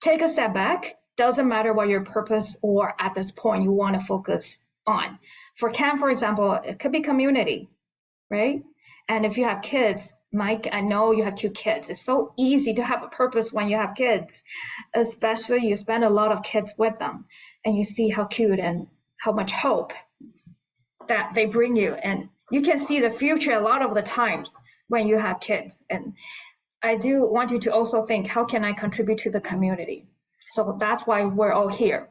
Take a step back. Doesn't matter what your purpose or at this point you want to focus on. For Ken, for example, it could be community, right? And if you have kids, Mike, I know you have 2 kids. It's so easy to have a purpose when you have kids, especially you spend a lot of kids with them and you see how cute and how much hope that they bring you. And you can see the future a lot of the times when you have kids. And I do want you to also think, how can I contribute to the community? So that's why we're all here.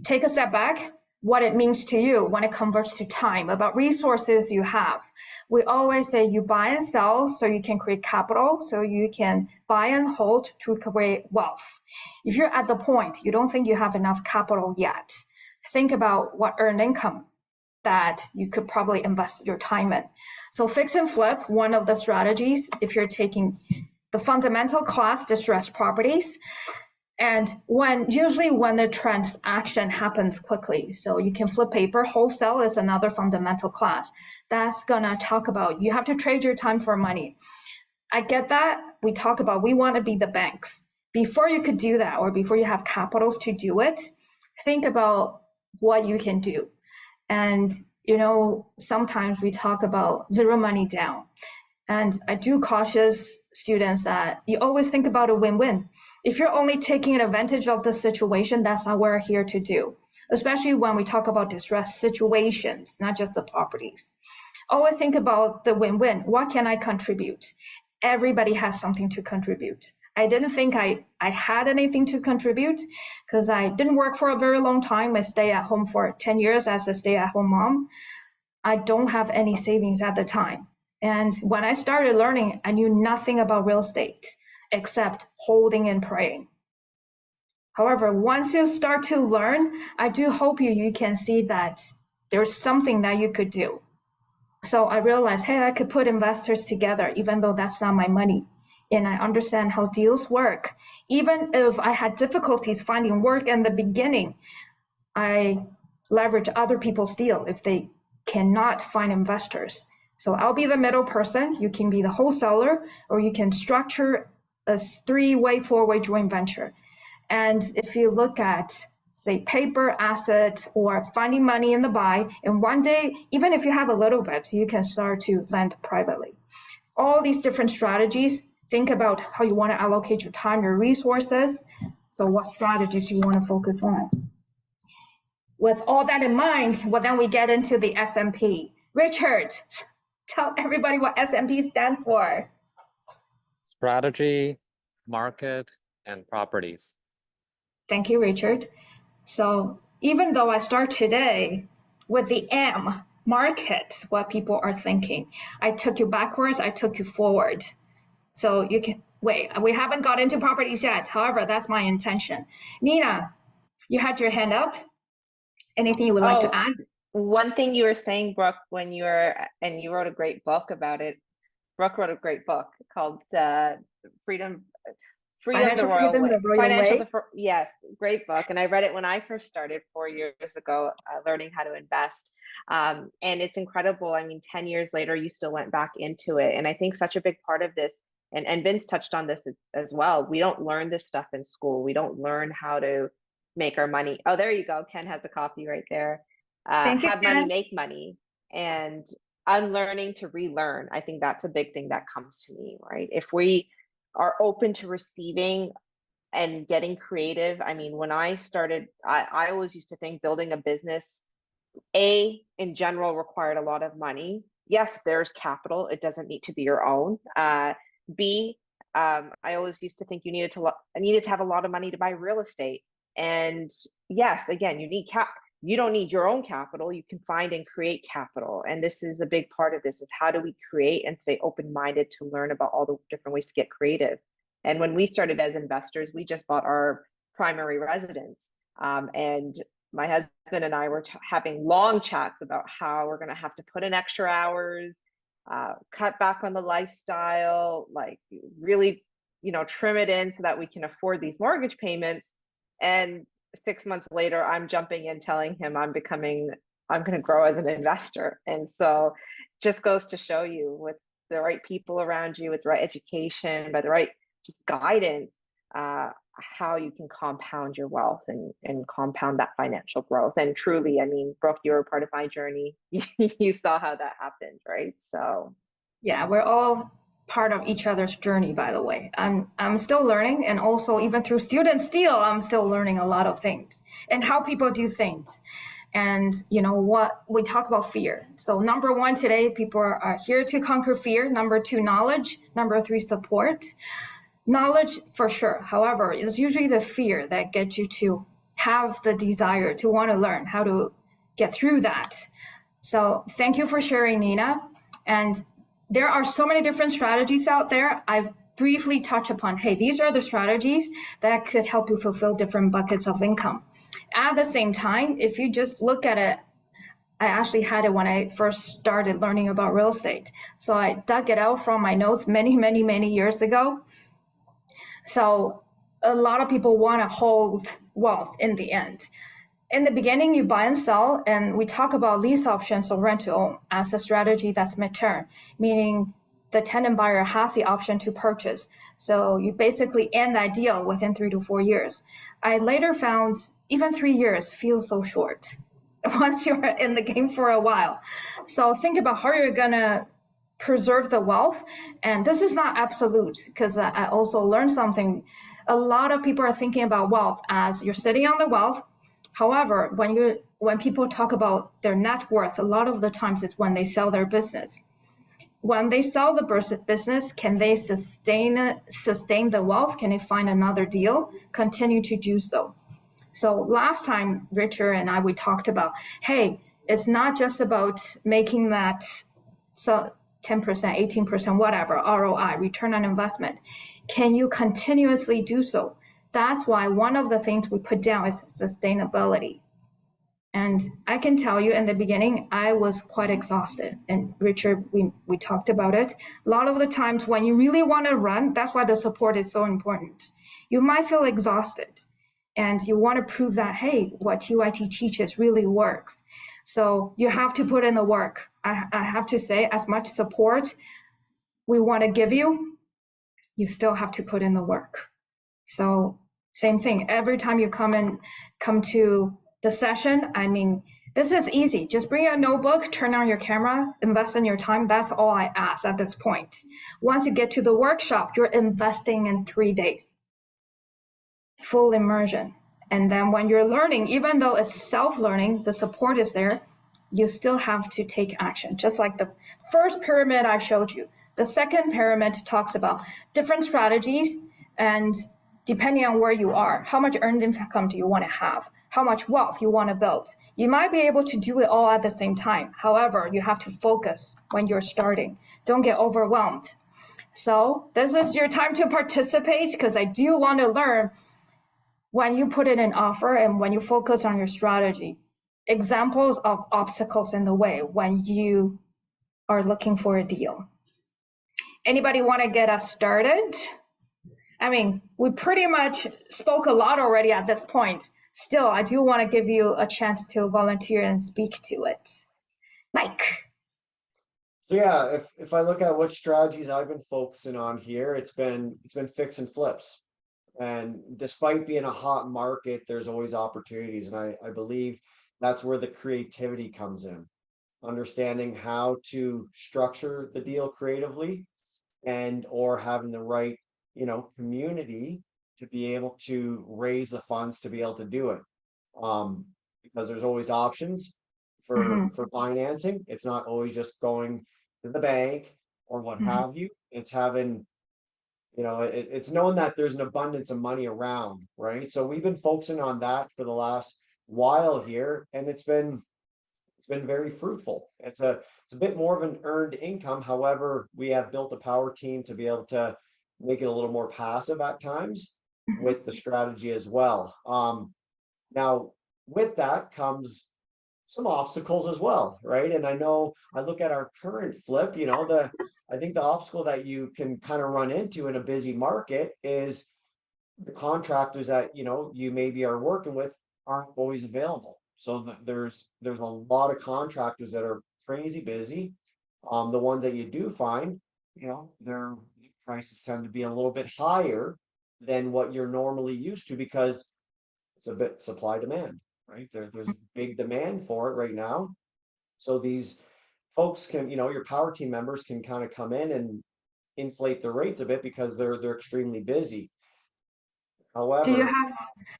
Take a step back, what it means to you when it converts to time, about resources you have. We always say you buy and sell so you can create capital, so you can buy and hold to create wealth. If you're at the point you don't think you have enough capital yet, think about what earned income that you could probably invest your time in. So fix and flip, one of the strategies, if you're taking the fundamental class, distressed properties, and usually when the transaction happens quickly, so you can flip paper. Wholesale is another fundamental class. That's gonna talk about, you have to trade your time for money. I get that. We talk about, we wanna be the banks. Before you could do that, or before you have capitals to do it, think about what you can do. And sometimes we talk about zero money down. And I do cautious students that you always think about a win-win. If you're only taking advantage of the situation, that's not what we're here to do, especially when we talk about distressed situations, not just the properties. Always think about the win-win. What can I contribute? Everybody has something to contribute. I didn't think I had anything to contribute because I didn't work for a very long time. I stayed at home for 10 years as a stay-at-home mom. I don't have any savings at the time. And when I started learning, I knew nothing about real estate except holding and praying. However, once you start to learn, I do hope you can see that there's something that you could do. So I realized, hey, I could put investors together, even though that's not my money. And I understand how deals work. Even if I had difficulties finding work in the beginning, I leverage other people's deal if they cannot find investors. So I'll be the middle person. You can be the wholesaler, or you can structure a 3-way, 4-way joint venture. And if you look at, say, paper, asset, or finding money in the buy, and one day, even if you have a little bit, you can start to lend privately. All these different strategies, think about how you want to allocate your time, your resources. So what strategies you want to focus on. With all that in mind, well, then we get into the SMP. Richard, tell everybody what SMP stands for. Strategy, market, and properties. Thank you, Richard. So even though I start today with the M, market, what people are thinking, I took you backwards, I took you forward. So you can, wait, we haven't got into properties yet. However, that's my intention. Nina, you had your hand up. Anything you would like to add? One thing you were saying, Brooke, when you wrote a great book about it. Brooke wrote a great book called Freedom Financial Freedom the Royal Way. Yes, great book. And I read it when I first started 4 years ago, learning how to invest. And it's incredible. I mean, 10 years later, you still went back into it. And I think such a big part of this, and Vince touched on this as well, we don't learn this stuff in school. We don't learn how to make our money. Oh, there you go. Ken has a copy right there. Have money, make money. And unlearning to relearn. I think that's a big thing that comes to me, right? If we are open to receiving and getting creative. I mean, when I started, I always used to think building a business, in general, required a lot of money. Yes, there's capital. It doesn't need to be your own. B, I always used to think you needed to have a lot of money to buy real estate. And yes, again, you don't need your own capital. You can find and create capital. And this is a big part of this, is how do we create and stay open-minded to learn about all the different ways to get creative. And when we started as investors, we just bought our primary residence. And my husband and I were having long chats about how we're going to have to put in extra hours, cut back on the lifestyle, like really, trim it in so that we can afford these mortgage payments. And 6 months later, I'm jumping in telling him I'm going to grow as an investor. And so just goes to show you, with the right people around you, with the right education, by the right just guidance, how you can compound your wealth and compound that financial growth. And truly, I mean, Brooke, you were part of my journey. You saw how that happened, right? So yeah, we're all part of each other's journey, by the way. I'm still learning, and also even through Student Deal, I'm still learning a lot of things and how people do things. And what we talk about fear. So number 1 today, people are here to conquer fear. Number 2, knowledge. Number 3, support. Knowledge for sure. However, it's usually the fear that gets you to have the desire to want to learn how to get through that. So thank you for sharing, Nina. And there are so many different strategies out there. I've briefly touched upon, hey, these are the strategies that could help you fulfill different buckets of income. At the same time, if you just look at it, I actually had it when I first started learning about real estate. So I dug it out from my notes many, many, many years ago. So a lot of people want to hold wealth in the end. In the beginning, you buy and sell, and we talk about lease options or rent to own as a strategy that's midterm, meaning the tenant buyer has the option to purchase. So you basically end that deal within 3 to 4 years. I later found even 3 years feels so short. once you're in the game for a while. So think about how you're gonna preserve the wealth. And this is not absolute, because I also learned something. A lot of people are thinking about wealth as you're sitting on the wealth. However, when people talk about their net worth, a lot of the times it's when they sell their business. When they sell the business, can they sustain the wealth? Can they find another deal? Continue to do so. So last time, Richard and we talked about, hey, it's not just about making that 10%, 18%, whatever, ROI, return on investment. Can you continuously do so? That's why one of the things we put down is sustainability. And I can tell you in the beginning, I was quite exhausted. And Richard, we talked about it. A lot of the times when you really want to run, that's why the support is so important. You might feel exhausted and you want to prove that, hey, what TYT teaches really works. So you have to put in the work. I have to say, as much support we want to give you, you still have to put in the work. So same thing, every time you come to the session, I mean, this is easy. Just bring a notebook, turn on your camera, invest in your time. That's all I ask at this point. Once you get to the workshop, you're investing in 3 days. Full immersion. And then when you're learning, even though it's self-learning, the support is there, you still have to take action. Just like the first pyramid I showed you. The second pyramid talks about different strategies, and depending on where you are, how much earned income do you want to have? How much wealth you want to build? You might be able to do it all at the same time. However, you have to focus when you're starting. Don't get overwhelmed. So this is your time to participate, because I do want to learn when you put in an offer and when you focus on your strategy, examples of obstacles in the way when you are looking for a deal. Anybody want to get us started? I mean, we pretty much spoke a lot already at this point. Still, I do want to give you a chance to volunteer and speak to it. Mike. So yeah, if I look at what strategies I've been focusing on here, it's been fix and flips. And despite being a hot market, there's always opportunities. And I believe that's where the creativity comes in. Understanding how to structure the deal creatively, and or having the right, community to be able to raise the funds to be able to do it. Because there's always options for financing. It's not always just going to the bank or what have you. It's having, it's knowing that there's an abundance of money around, right? So we've been focusing on that for the last while here, and it's been very fruitful. It's a bit more of an earned income. However, we have built a power team to be able to make it a little more passive at times with the strategy as well. Now with that comes some obstacles as well, right? And I know I look at our current flip, I think the obstacle that you can kind of run into in a busy market is the contractors that, you maybe are working with aren't always available. So there's a lot of contractors that are crazy busy. The ones that you do find, their prices tend to be a little bit higher than what you're normally used to, because it's a bit supply demand, right? There's a big demand for it right now. So these folks can, your power team members can kind of come in and inflate the rates a bit because they're extremely busy. However, do you have,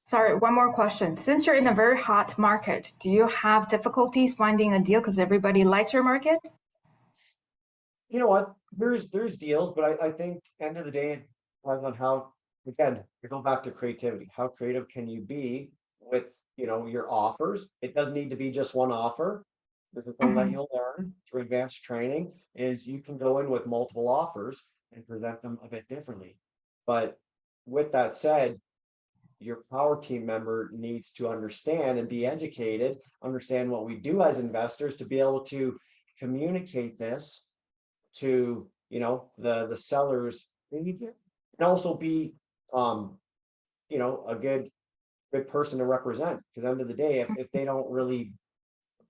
sorry, one more question. Since you're in a very hot market, do you have difficulties finding a deal because everybody likes your markets? You know what? There's deals, but I think end of the day, it depends on how, again, you go back to creativity. How creative can you be with, your offers? It doesn't need to be just one offer. The thing that you'll learn through advanced training is you can go in with multiple offers and present them a bit differently. But with that said, your power team member needs to understand and be educated, understand what we do as investors to be able to communicate this to, the sellers and also be, a good person to represent. Because end of the day, if they don't really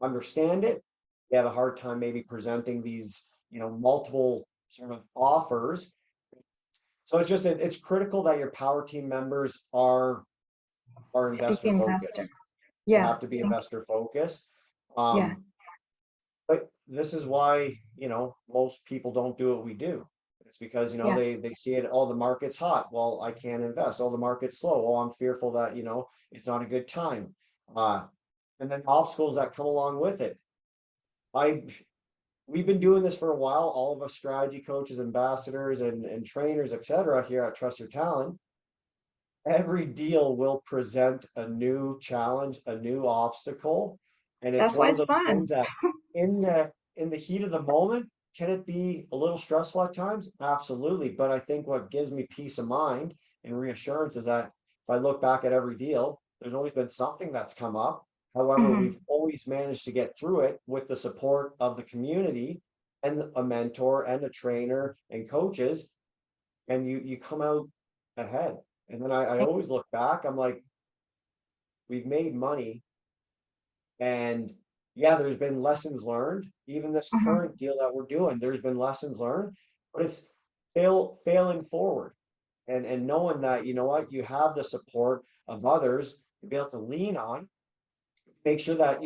understand it, they have a hard time maybe presenting these, multiple sort of offers. So it's just, it's critical that your power team members are investor focused. Yeah. They have to be investor focused. Yeah. But this is why, most people don't do what we do. It's because, Yeah. they see it, oh, the market's hot. Well, I can't invest. Oh, the market's slow. Oh, I'm fearful that, it's not a good time. And then obstacles that come along with it. We've been doing this for a while, all of us strategy coaches, ambassadors, and trainers, etc. here at Trust Your Talent. Every deal will present a new challenge, a new obstacle. And it's That's why one of it's those fun. things that in the heat of the moment, can it be a little stressful at times? Absolutely. But I think what gives me peace of mind and reassurance is that if I look back at every deal, there's always been something that's come up. However, Mhm. we've always managed to get through it with the support of the community and a mentor and a trainer and coaches, and you come out ahead. And then I always look back, I'm like, we've made money. And yeah, there's been lessons learned. Even this Mhm. current deal that we're doing, there's been lessons learned, but it's failing forward. And knowing that, you know what, you have the support of others to be able to lean on, make sure that,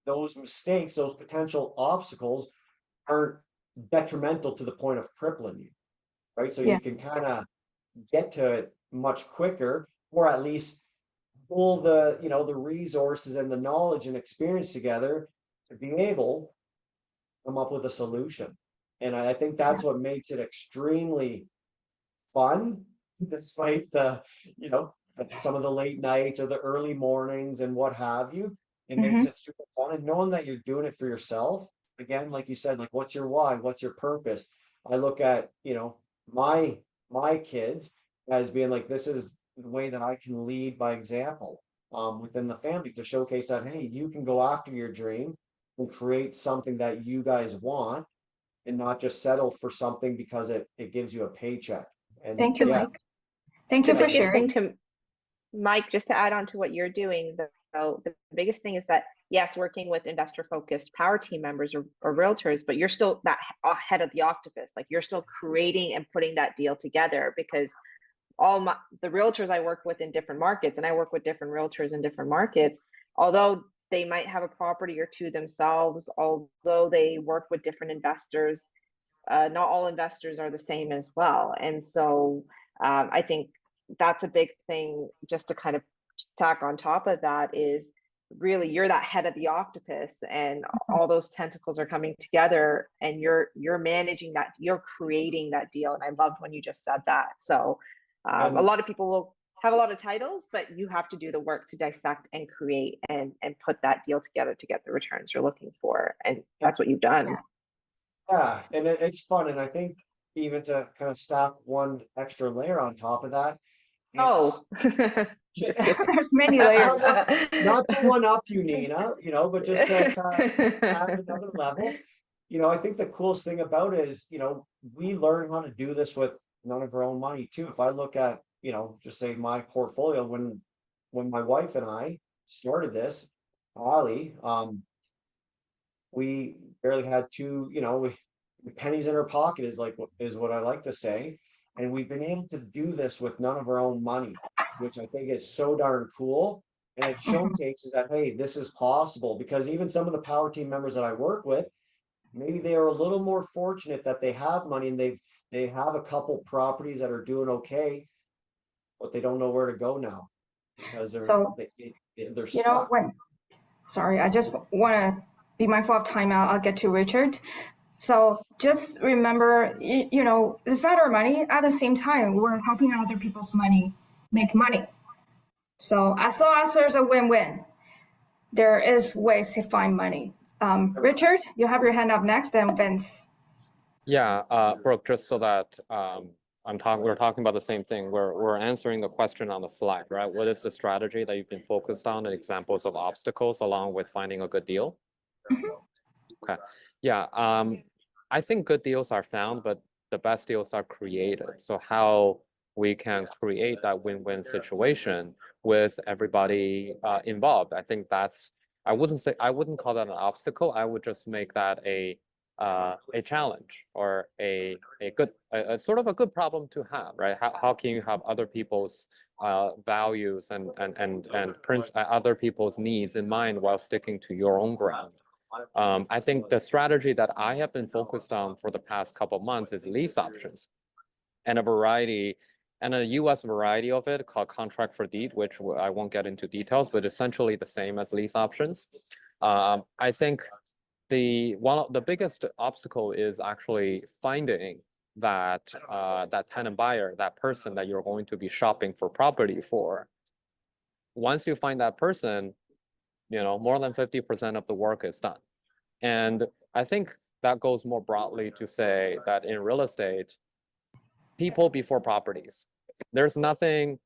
those mistakes, those potential obstacles aren't detrimental to the point of crippling you, right? So Yeah. you can kind of get to it much quicker, or at least pull the resources and the knowledge and experience together to be able to come up with a solution. And I think that's what makes it extremely fun, despite some of the late nights or the early mornings and what have you. It makes Mhm. it super fun, and knowing that you're doing it for yourself. Again, like you said, like, what's your why? What's your purpose? I look at, my kids as being like, this is the way that I can lead by example, within the family, to showcase that, hey, you can go after your dream and create something that you guys want, and not just settle for something because it gives you a paycheck. And Thank you, yeah, Mike. Thank The you for biggest thing sharing. Mike, just to add on to what you're doing, the biggest thing is that, yes, working with investor focused power team members or realtors, but you're still that head of the octopus. Like, you're still creating and putting that deal together, because the realtors I work with in different markets, and I work with different realtors in different markets, although they might have a property or two themselves, although they work with different investors, not all investors are the same as well. And so I think that's a big thing, just to kind of tack on top of that, is really you're that head of the octopus, and all those tentacles are coming together, and you're managing that, you're creating that deal. And I loved when you just said that. So a and lot of people will have a lot of titles, but you have to do the work to dissect and create and put that deal together to get the returns you're looking for. And that's what you've done. yeah, and it's fun. And I think, even to kind of stack one extra layer on top of that, Oh, ju- just kidding. There's many layers. not to one up you, Nina, but just to kind of add another level. I think the coolest thing about it is, we learn how to do this with none of our own money too. If I look at, just say my portfolio, when my wife and I started this, Ali, we barely had pennies in our pocket, is what I like to say. And we've been able to do this with none of our own money, which I think is so darn cool. And it showcases that, hey, this is possible, because even some of the power team members that I work with, maybe they are a little more fortunate that they have money, and they have a couple properties that are doing okay, but they don't know where to go now, because So, they're stuck. sorry, I just want to be mindful of timeout. I'll get to Richard. So just remember, it's not our money. At the same time, we're helping other people's money make money. So as long as there's a win-win, there is ways to find money. Richard, you have your hand up next, then Vince. Yeah, Brooke, just so that we're talking about the same thing. We're answering the question on the slide, right? What is the strategy that you've been focused on, and examples of obstacles along with finding a good deal? Okay. Yeah. I think good deals are found, but the best deals are created. So how we can create that win-win situation with everybody involved. I think I wouldn't call that an obstacle. I would just make that a challenge, or a sort of a good problem to have, right? How can you have other people's values and other people's needs in mind while sticking to your own ground? I think the strategy that I have been focused on for the past couple of months is lease options and a variety and a US variety of it called contract for deed, which I won't get into details, but essentially the same as lease options. I think one of the biggest obstacle is actually finding that that tenant buyer, that person that you're going to be shopping for property for. Once you find that person, more than 50% of the work is done. And I think that goes more broadly to say that in real estate, people before properties. There's nothing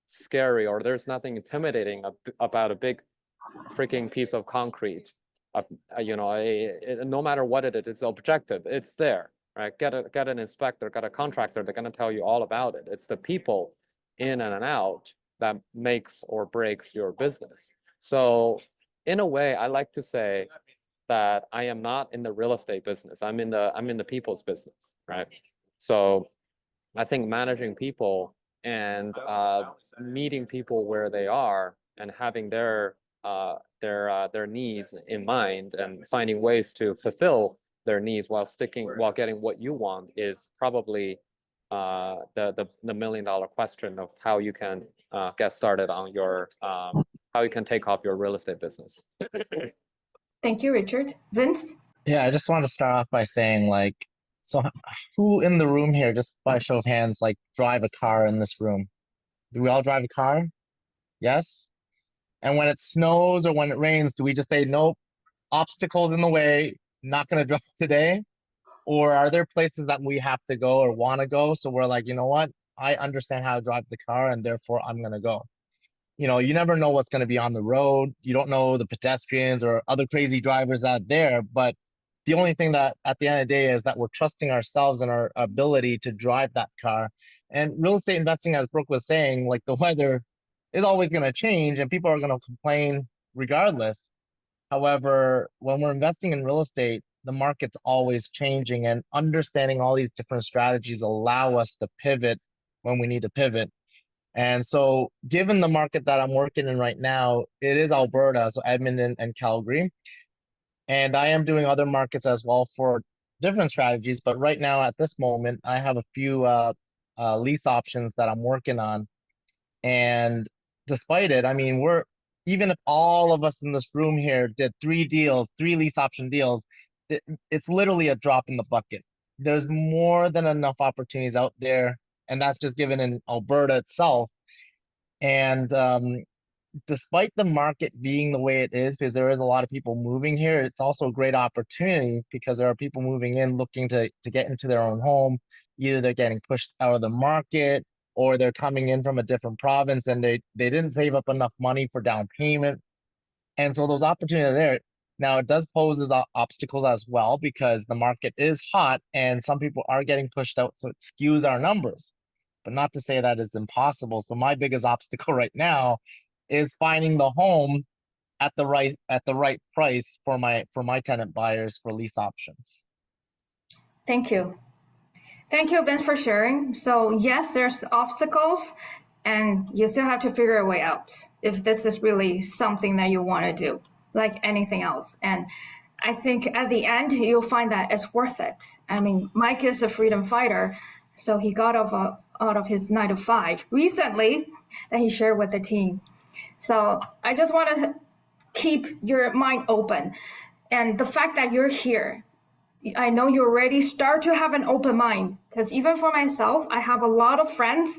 scary or there's nothing intimidating about a big freaking piece of concrete. No matter what it is, it's objective. It's there, right? Get an inspector, get a contractor. They're going to tell you all about it. It's the people in and out that makes or breaks your business. So in a way, I like to say that I am not in the real estate business. I'm in the people's business, right? So I think managing people and meeting people where they are and having their needs in mind and finding ways to fulfill their needs while getting what you want is probably the $1 million question of how you can get started on your how you can take off your real estate business. Thank you, Richard. Vince? Yeah, I just want to start off by saying, like, so who in the room here, just by show of hands, like, drive a car in this room? Do we all drive a car? Yes? And when it snows or when it rains, do we just say, nope, obstacles in the way, not going to drive today? Or are there places that we have to go or want to go? So we're like, you know what? I understand how to drive the car and therefore I'm going to go. You never know what's going to be on the road. You don't know the pedestrians or other crazy drivers out there. But the only thing that at the end of the day is that we're trusting ourselves and our ability to drive that car. And real estate investing, as Brooke was saying, like, the weather is always going to change and people are going to complain regardless. However, when we're investing in real estate, the market's always changing, and understanding all these different strategies allow us to pivot when we need to pivot. And so given the market that I'm working in right now, it is Alberta, so Edmonton and Calgary. And I am doing other markets as well for different strategies. But right now at this moment, I have a few lease options that I'm working on. And despite it, I mean, even if all of us in this room here did 3 lease option deals, it's literally a drop in the bucket. There's more than enough opportunities out there. And that's just given in Alberta itself. And despite the market being the way it is, because there is a lot of people moving here, it's also a great opportunity because there are people moving in looking to get into their own home. Either they're getting pushed out of the market or they're coming in from a different province and they didn't save up enough money for down payment. And so those opportunities are there. Now, it does pose obstacles as well because the market is hot and some people are getting pushed out, so it skews our numbers. But not to say that it's impossible. So my biggest obstacle right now is finding the home at the right price for my tenant buyers for lease options. Thank you. Thank you, Vince, for sharing. So yes, there's obstacles and you still have to figure a way out if this is really something that you want to do, like anything else. And I think at the end, you'll find that it's worth it. I mean, Mike is a freedom fighter, so he got out of his 9 to 5 recently that he shared with the team. So I just want to keep your mind open. And the fact that you're here, I know you already start to have an open mind, because even for myself, I have a lot of friends.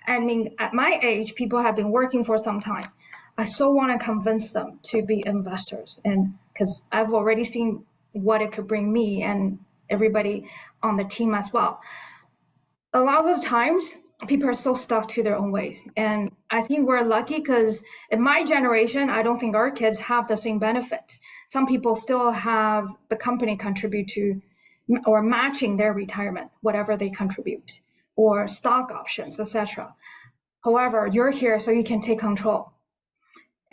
I mean, at my age, people have been working for some time. I so want to convince them to be investors, and because I've already seen what it could bring me and everybody on the team as well. A lot of the times, people are so stuck to their own ways. And I think we're lucky because in my generation, I don't think our kids have the same benefits. Some people still have the company contribute to or matching their retirement, whatever they contribute, or stock options, etc. However, you're here so you can take control.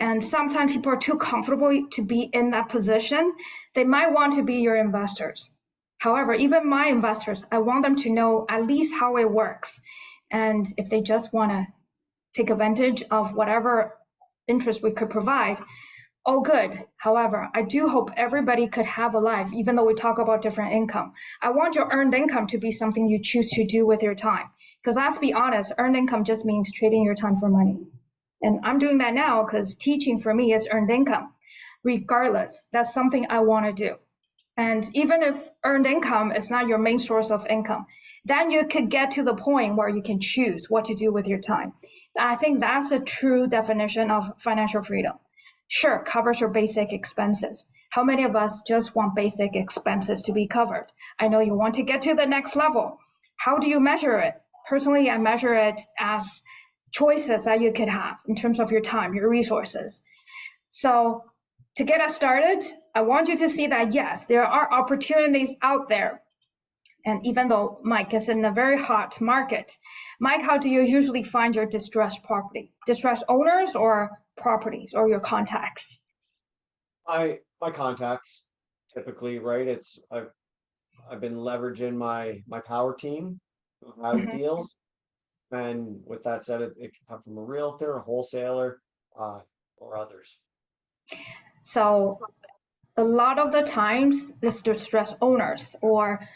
And sometimes people are too comfortable to be in that position. They might want to be your investors. However, even my investors, I want them to know at least how it works. And if they just want to take advantage of whatever interest we could provide, all good. However, I do hope everybody could have a life, even though we talk about different income. I want your earned income to be something you choose to do with your time. Because let's be honest, earned income just means trading your time for money. And I'm doing that now because teaching for me is earned income. Regardless, that's something I want to do. And even if earned income is not your main source of income, then you could get to the point where you can choose what to do with your time. I think that's a true definition of financial freedom. Sure, covers your basic expenses. How many of us just want basic expenses to be covered? I know you want to get to the next level. How do you measure it? Personally, I measure it as choices that you could have in terms of your time, your resources. So to get us started, I want you to see that yes, there are opportunities out there. And even though Mike is in a very hot market, Mike, how do you usually find your distressed property? Distressed owners or properties or your contacts? My contacts typically, right? I've been leveraging my power team who has deals. And with that said, it can come from a realtor, a wholesaler, or others. So a lot of the times it's distressed owners or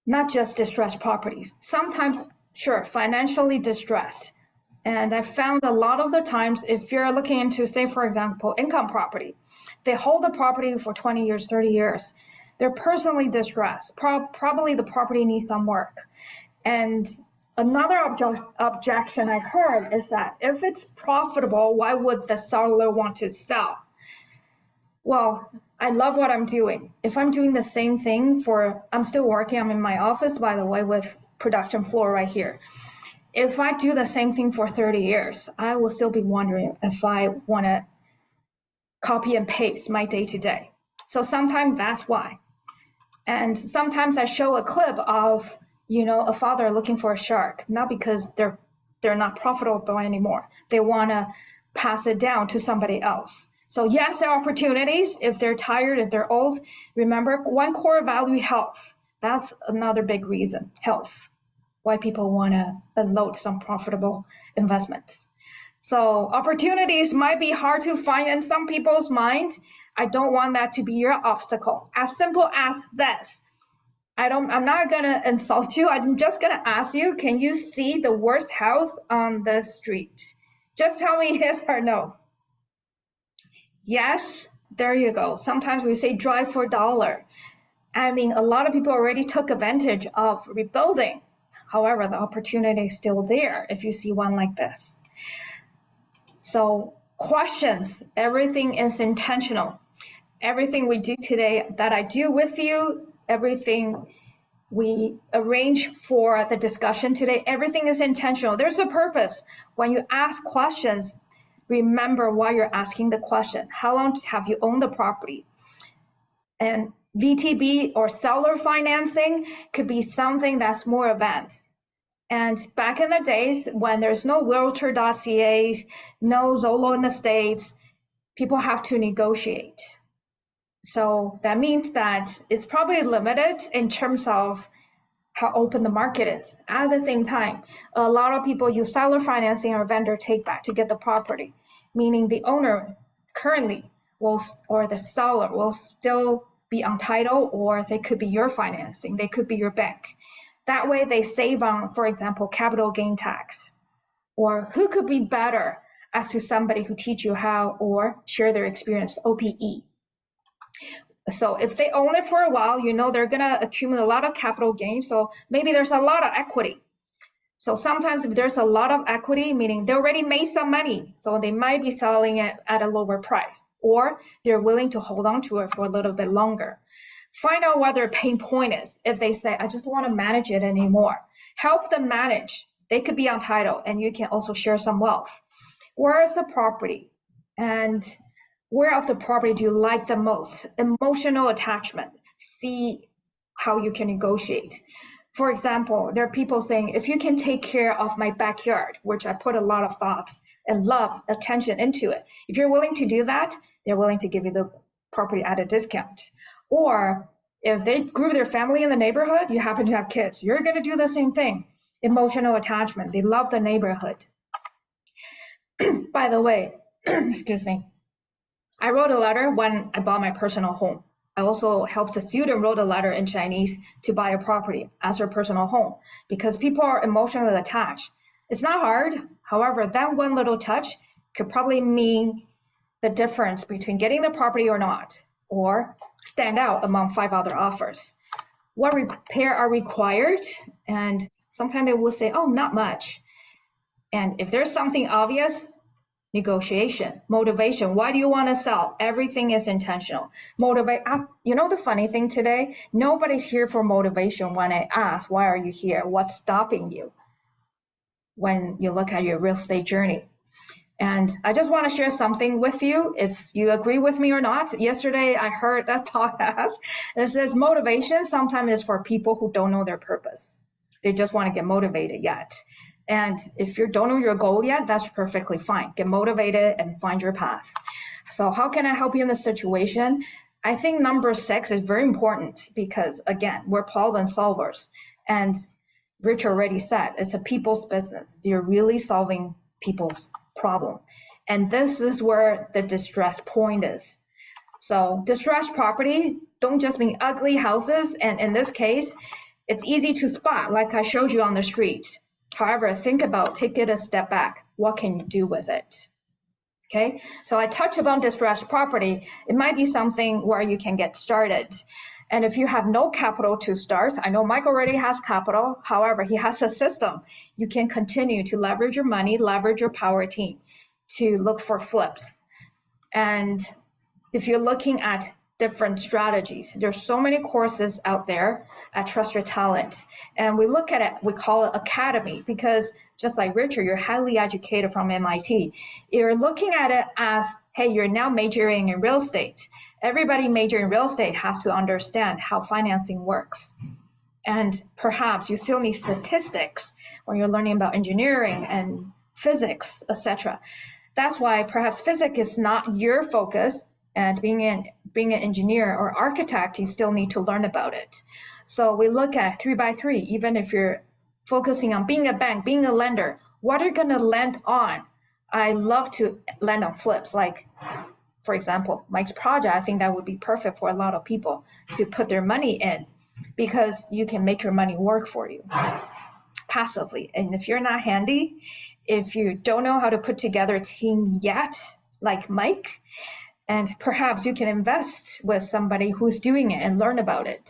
not just distressed properties. Sometimes, sure, financially distressed. And I found a lot of the times, if you're looking into, say, for example, income property, they hold the property for 20 years, 30 years. They're personally distressed. Probably the property needs some work. And another objection I heard is that if it's profitable, why would the seller want to sell? Well, I love what I'm doing. If I'm doing the same thing I'm still working, I'm in my office, by the way, with production floor right here. If I do the same thing for 30 years, I will still be wondering if I want to copy and paste my day-to-day. So sometimes that's why. And sometimes I show a clip of, a father looking for a shark, not because they're not profitable anymore. They want to pass it down to somebody else. So yes, there are opportunities. If they're tired, if they're old, remember one core value, health. That's another big reason, health, why people want to unload some profitable investments. So opportunities might be hard to find in some people's mind. I don't want that to be your obstacle. As simple as this. I'm not going to insult you. I'm just going to ask you, can you see the worst house on the street? Just tell me yes or no. Yes, there you go. Sometimes we say drive for dollar. I mean, a lot of people already took advantage of rebuilding. However, the opportunity is still there if you see one like this. So questions, everything is intentional. Everything we do today that I do with you, everything we arrange for the discussion today, everything is intentional. There's a purpose. When you ask questions, remember why you're asking the question. How long have you owned the property? And VTB or seller financing could be something that's more advanced. And back in the days when there's no realtor.ca, no Zillow in the States, people have to negotiate. So that means that it's probably limited in terms of how open the market is. At the same time, a lot of people use seller financing or vendor take back to get the property, meaning the owner currently or the seller will still be on title, or they could be your financing, they could be your bank. That way they save on, for example, capital gain tax. Or who could be better as to somebody who teach you how or share their experience, OPE. So if they own it for a while, they're going to accumulate a lot of capital gains. So maybe there's a lot of equity. So sometimes if there's a lot of equity, meaning they already made some money, so they might be selling it at a lower price, or they're willing to hold on to it for a little bit longer. Find out what their pain point is. If they say, I just want to manage it anymore, help them manage. They could be on title, and you can also share some wealth. Where is the property? And where of the property do you like the most? Emotional attachment. See how you can negotiate. For example, there are people saying, if you can take care of my backyard, which I put a lot of thought and love, attention into it. If you're willing to do that, they're willing to give you the property at a discount. Or if they grew their family in the neighborhood, you happen to have kids, you're going to do the same thing. Emotional attachment. They love the neighborhood. By the way, excuse me. I wrote a letter when I bought my personal home. I also helped a student wrote a letter in Chinese to buy a property as her personal home because people are emotionally attached. It's not hard. However, that one little touch could probably mean the difference between getting the property or not, or stand out among 5 other offers. What repair are required? And sometimes they will say, oh, not much. And if there's something obvious, negotiation, motivation. Why do you want to sell? Everything is intentional. Motivate. You know the funny thing today? Nobody's here for motivation when I ask, why are you here? What's stopping you when you look at your real estate journey? And I just want to share something with you, if you agree with me or not. Yesterday, I heard a podcast that says motivation sometimes is for people who don't know their purpose. They just want to get motivated yet. And if you don't know your goal yet, that's perfectly fine. Get motivated and find your path. So how can I help you in this situation? I think number 6 is very important because, again, we're problem solvers. And Rich already said, it's a people's business. You're really solving people's problem. And this is where the distress point is. So distressed property don't just mean ugly houses. And in this case, it's easy to spot, like I showed you on the street. However, take it a step back. What can you do with it? Okay, so I touched upon distressed property. It might be something where you can get started. And if you have no capital to start, I know Mike already has capital. However, he has a system. You can continue to leverage your money, leverage your power team to look for flips. And if you're looking at different strategies, there's so many courses out there at Trust Your Talent. And we look at it, we call it academy, because just like Richard, you're highly educated from MIT. You're looking at it as, hey, you're now majoring in real estate. Everybody majoring in real estate has to understand how financing works. And perhaps you still need statistics when you're learning about engineering and physics, etc. That's why perhaps physics is not your focus, and being an engineer or architect, you still need to learn about it. So we look at 3x3, even if you're focusing on being a bank, being a lender, what are you going to lend on? I love to lend on flips. Like, for example, Mike's project, I think that would be perfect for a lot of people to put their money in because you can make your money work for you passively. And if you're not handy, if you don't know how to put together a team yet, like Mike, and perhaps you can invest with somebody who's doing it and learn about it.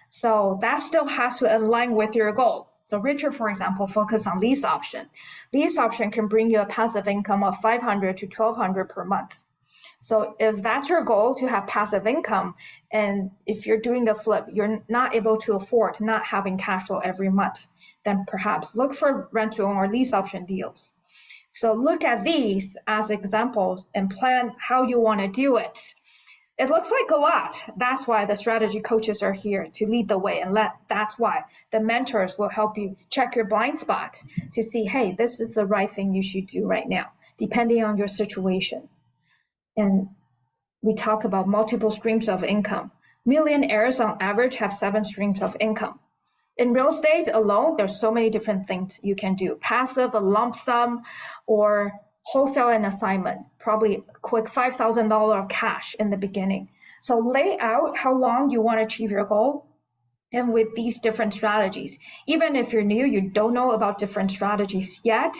So that still has to align with your goal. So Richard, for example, focus on lease option. Lease option can bring you a passive income of $500 to $1,200 per month. So if that's your goal, to have passive income, and if you're doing a flip, you're not able to afford not having cash flow every month, then perhaps look for rental or lease option deals. So look at these as examples and plan how you want to do it. It looks like a lot. That's why the strategy coaches are here to lead the way. And that's why the mentors will help you check your blind spot to see, hey, this is the right thing you should do right now, depending on your situation. And we talk about multiple streams of income. Millionaires on average have 7 streams of income. In real estate alone, there's so many different things you can do. Passive, a lump sum, or wholesale and assignment, probably a quick $5,000 of cash in the beginning. So lay out how long you want to achieve your goal. And with these different strategies, even if you're new, you don't know about different strategies yet,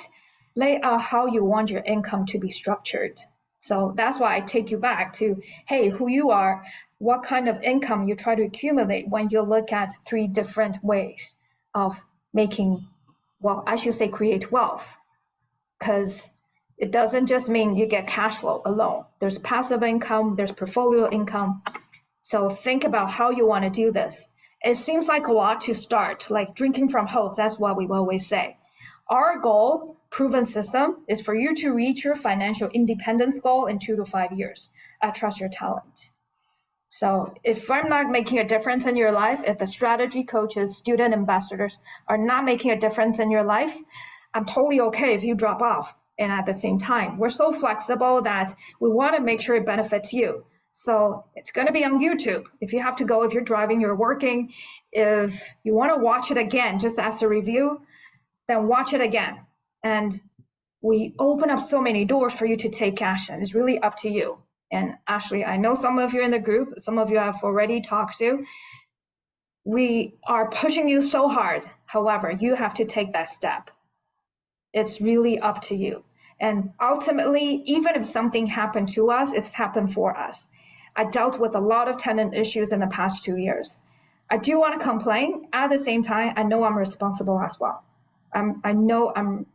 lay out how you want your income to be structured. So that's why I take you back to, hey, who you are, what kind of income you try to accumulate when you look at 3 different ways of making, well, I should say create wealth. Because it doesn't just mean you get cash flow alone. There's passive income, there's portfolio income. So think about how you want to do this. It seems like a lot to start, like drinking from hose, that's what we always say. Our goal, proven system, is for you to reach your financial independence goal in 2 to 5 years at Trust Your Talent. So if I'm not making a difference in your life, if the strategy coaches, student ambassadors are not making a difference in your life, I'm totally okay if you drop off. And at the same time, we're so flexible that we want to make sure it benefits you. So it's going to be on YouTube. If you have to go, if you're driving, you're working, if you want to watch it again, just as a review, then watch it again. And we open up so many doors for you to take action. It's really up to you. And Ashley, I know some of you in the group, some of you I've already talked to. We are pushing you so hard. However, you have to take that step. It's really up to you. And ultimately, even if something happened to us, it's happened for us. I dealt with a lot of tenant issues in the past 2 years. I do want to complain. At the same time, I know I'm responsible as well. I know I'm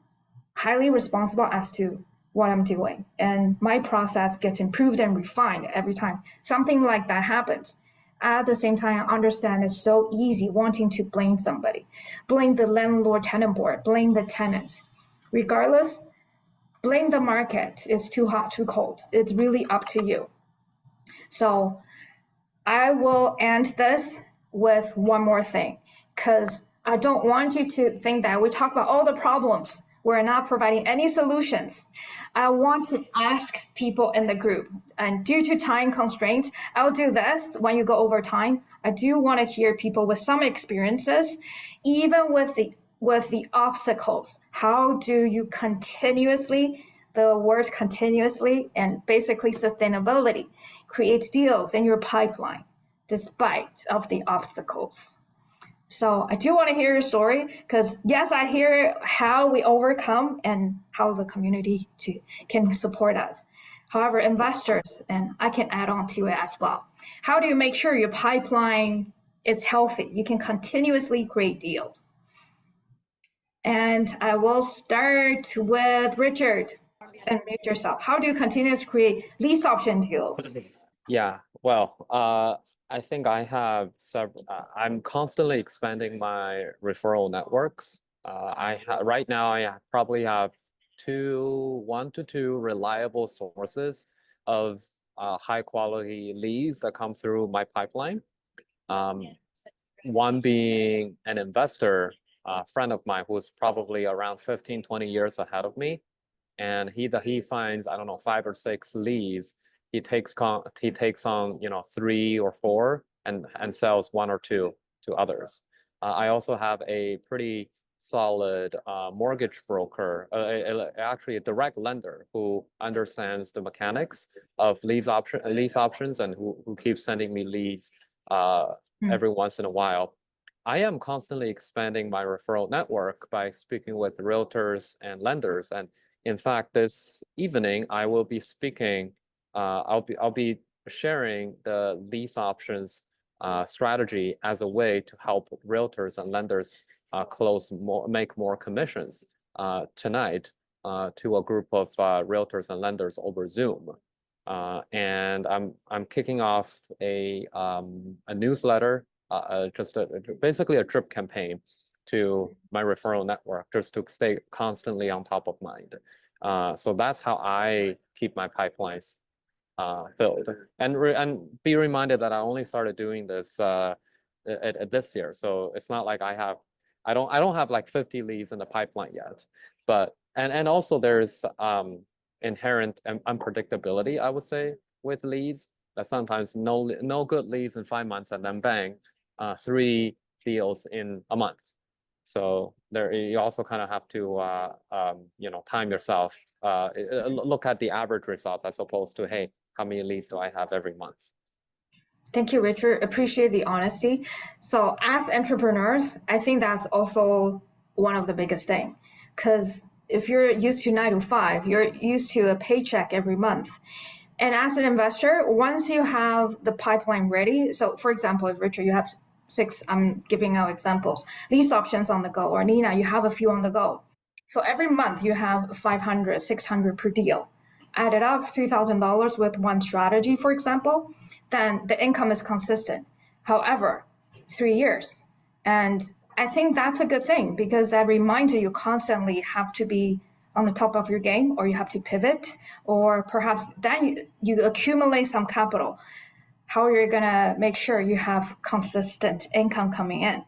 highly responsible as to what I'm doing. And my process gets improved and refined every time something like that happens. At the same time, I understand it's so easy wanting to blame somebody, blame the landlord-tenant board, blame the tenant. Regardless, blame the market. It's too hot, too cold. It's really up to you. So I will end this with one more thing, because I don't want you to think that we talk about all the problems. We're not providing any solutions. I want to ask people in the group, and due to time constraints, I'll do this when you go over time. I do want to hear people with some experiences, even with the obstacles. How do you continuously, the word continuously and basically sustainability, create deals in your pipeline despite of the obstacles? So I do want to hear your story, because yes, I hear how we overcome and how the community can support us. However, investors, and I can add on to it as well. How do you make sure your pipeline is healthy? You can continuously create deals. And I will start with Richard. And mute yourself. How do you continue to create lease option deals? Yeah, well, I think I have several. I'm constantly expanding my referral networks. Right now I probably have 1 to 2 reliable sources of high quality leads that come through my pipeline. One being an investor, friend of mine who's probably around 15, 20 years ahead of me. And he finds, I don't know, 5 or 6 leads. He takes on 3 or 4 and sells 1 or 2 to others. I also have a pretty solid mortgage broker, actually a direct lender who understands the mechanics of lease options and who keeps sending me leads every once in a while. I am constantly expanding my referral network by speaking with realtors and lenders. And in fact, this evening I will be speaking. I'll be sharing the lease options strategy as a way to help realtors and lenders make more commissions tonight to a group of realtors and lenders over Zoom. And I'm kicking off a newsletter, basically a drip campaign to my referral network, just to stay constantly on top of mind. So that's how I keep my pipelines filled. And be reminded that I only started doing this this year. So it's not like I don't have like 50 leads in the pipeline yet. But and also there's inherent unpredictability, I would say, with leads, that sometimes no good leads in 5 months and then bang, 3 deals in a month. So there, you also kind of have to, time yourself, look at the average results as opposed to, hey, how many leads do I have every month? Thank you, Richard. Appreciate the honesty. So as entrepreneurs, I think that's also one of the biggest thing, because if you're used to 9 to 5, you're used to a paycheck every month. And as an investor, once you have the pipeline ready, so for example, if Richard, you have 6, I'm giving out examples, lease options on the go, or Nina, you have a few on the go. So every month you have 500, 600 per deal. Add it up, $3,000 with one strategy, for example, then the income is consistent. However, 3 years. And I think that's a good thing, because that reminds you constantly have to be on the top of your game, or you have to pivot, or perhaps then you accumulate some capital. How you're gonna make sure you have consistent income coming in.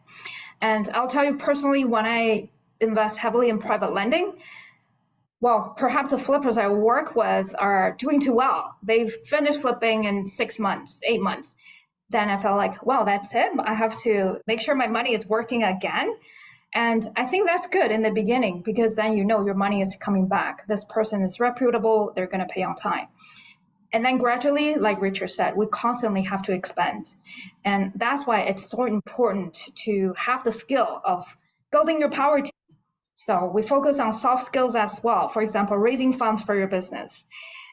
And I'll tell you personally, when I invest heavily in private lending, well, perhaps the flippers I work with are doing too well. They've finished flipping in 6 months, 8 months. Then I felt like, well, that's it. I have to make sure my money is working again. And I think that's good in the beginning, because then you know your money is coming back. This person is reputable. They're going to pay on time. And then gradually, like Richard said, we constantly have to expand. And that's why it's so important to have the skill of building your power team. So we focus on soft skills as well. For example, raising funds for your business.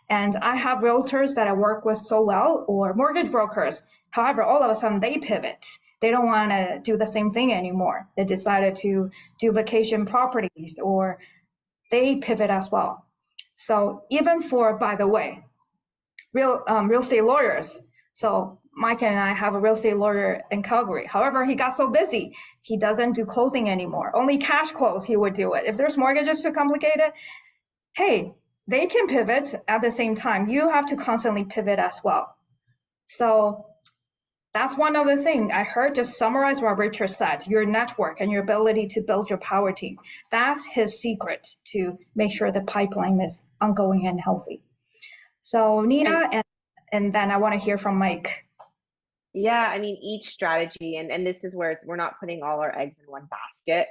And I have realtors that I work with so well, or mortgage brokers. However, all of a sudden they pivot. They don't want to do the same thing anymore. They decided to do vacation properties, or they pivot as well. So even for, by the way, real estate lawyers. So Mike and I have a real estate lawyer in Calgary. However, he got so busy, he doesn't do closing anymore. Only cash close, he would do it. If there's mortgages too complicated, hey, they can pivot at the same time. You have to constantly pivot as well. So that's one other thing I heard. Just summarize what Richard said, your network and your ability to build your power team. That's his secret to make sure the pipeline is ongoing and healthy. So Nina, and then I want to hear from Mike. Yeah, I mean, each strategy, and this is where we're not putting all our eggs in one basket.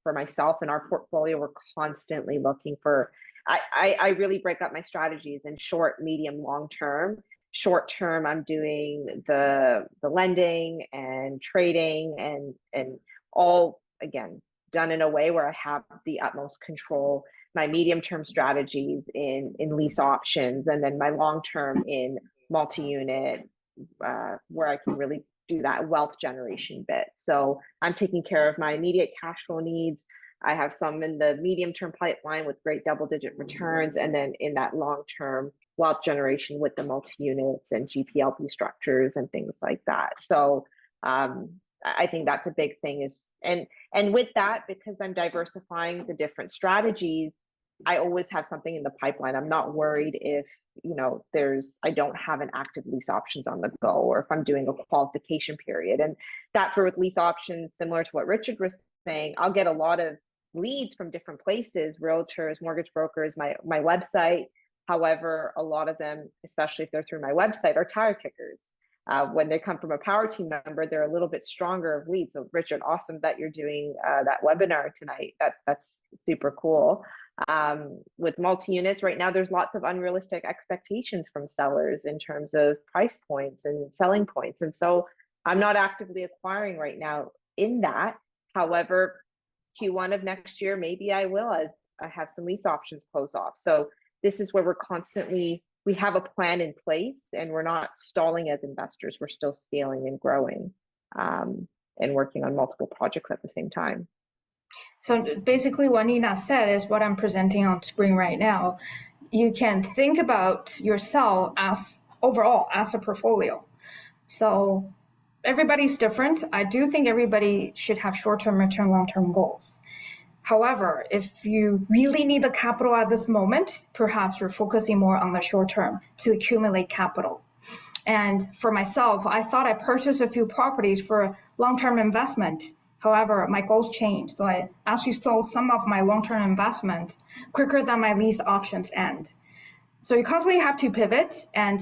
For myself and our portfolio, we're constantly looking for, I really break up my strategies in short, medium, long term. Short term, I'm doing the lending and trading and all, again, done in a way where I have the utmost control. My medium term strategies in lease options, and then my long term in multi-unit, where I can really do that wealth generation bit. So I'm taking care of my immediate cash flow needs. I have some in the medium term pipeline with great double-digit returns, and then in that long term wealth generation with the multi-units and GPLP structures and things like that. So I think that's a big thing is, and with that, because I'm diversifying the different strategies, I always have something in the pipeline. I'm not worried if, you know, I don't have an active lease options on the go, or if I'm doing a qualification period. And that's where with lease options, similar to what Richard was saying, I'll get a lot of leads from different places, realtors, mortgage brokers, my website. However, a lot of them, especially if they're through my website, are tire kickers. When they come from a power team member, they're a little bit stronger of leads. So Richard, awesome that you're doing that webinar tonight. That's super cool. With multi-units right now, there's lots of unrealistic expectations from sellers in terms of price points and selling points. And so I'm not actively acquiring right now in that. However, Q1 of next year, maybe I will, as I have some lease options close off. So this is where we have a plan in place, and we're not stalling as investors. We're still scaling and growing and working on multiple projects at the same time. So basically what Nina said is what I'm presenting on screen right now. You can think about yourself as overall as a portfolio. So everybody's different. I do think everybody should have short-term, mid-term, long-term goals. However, if you really need the capital at this moment, perhaps you're focusing more on the short term to accumulate capital. And for myself, I thought I purchased a few properties for long-term investment. However, my goals changed. So I actually sold some of my long-term investments quicker than my lease options end. So you constantly have to pivot. And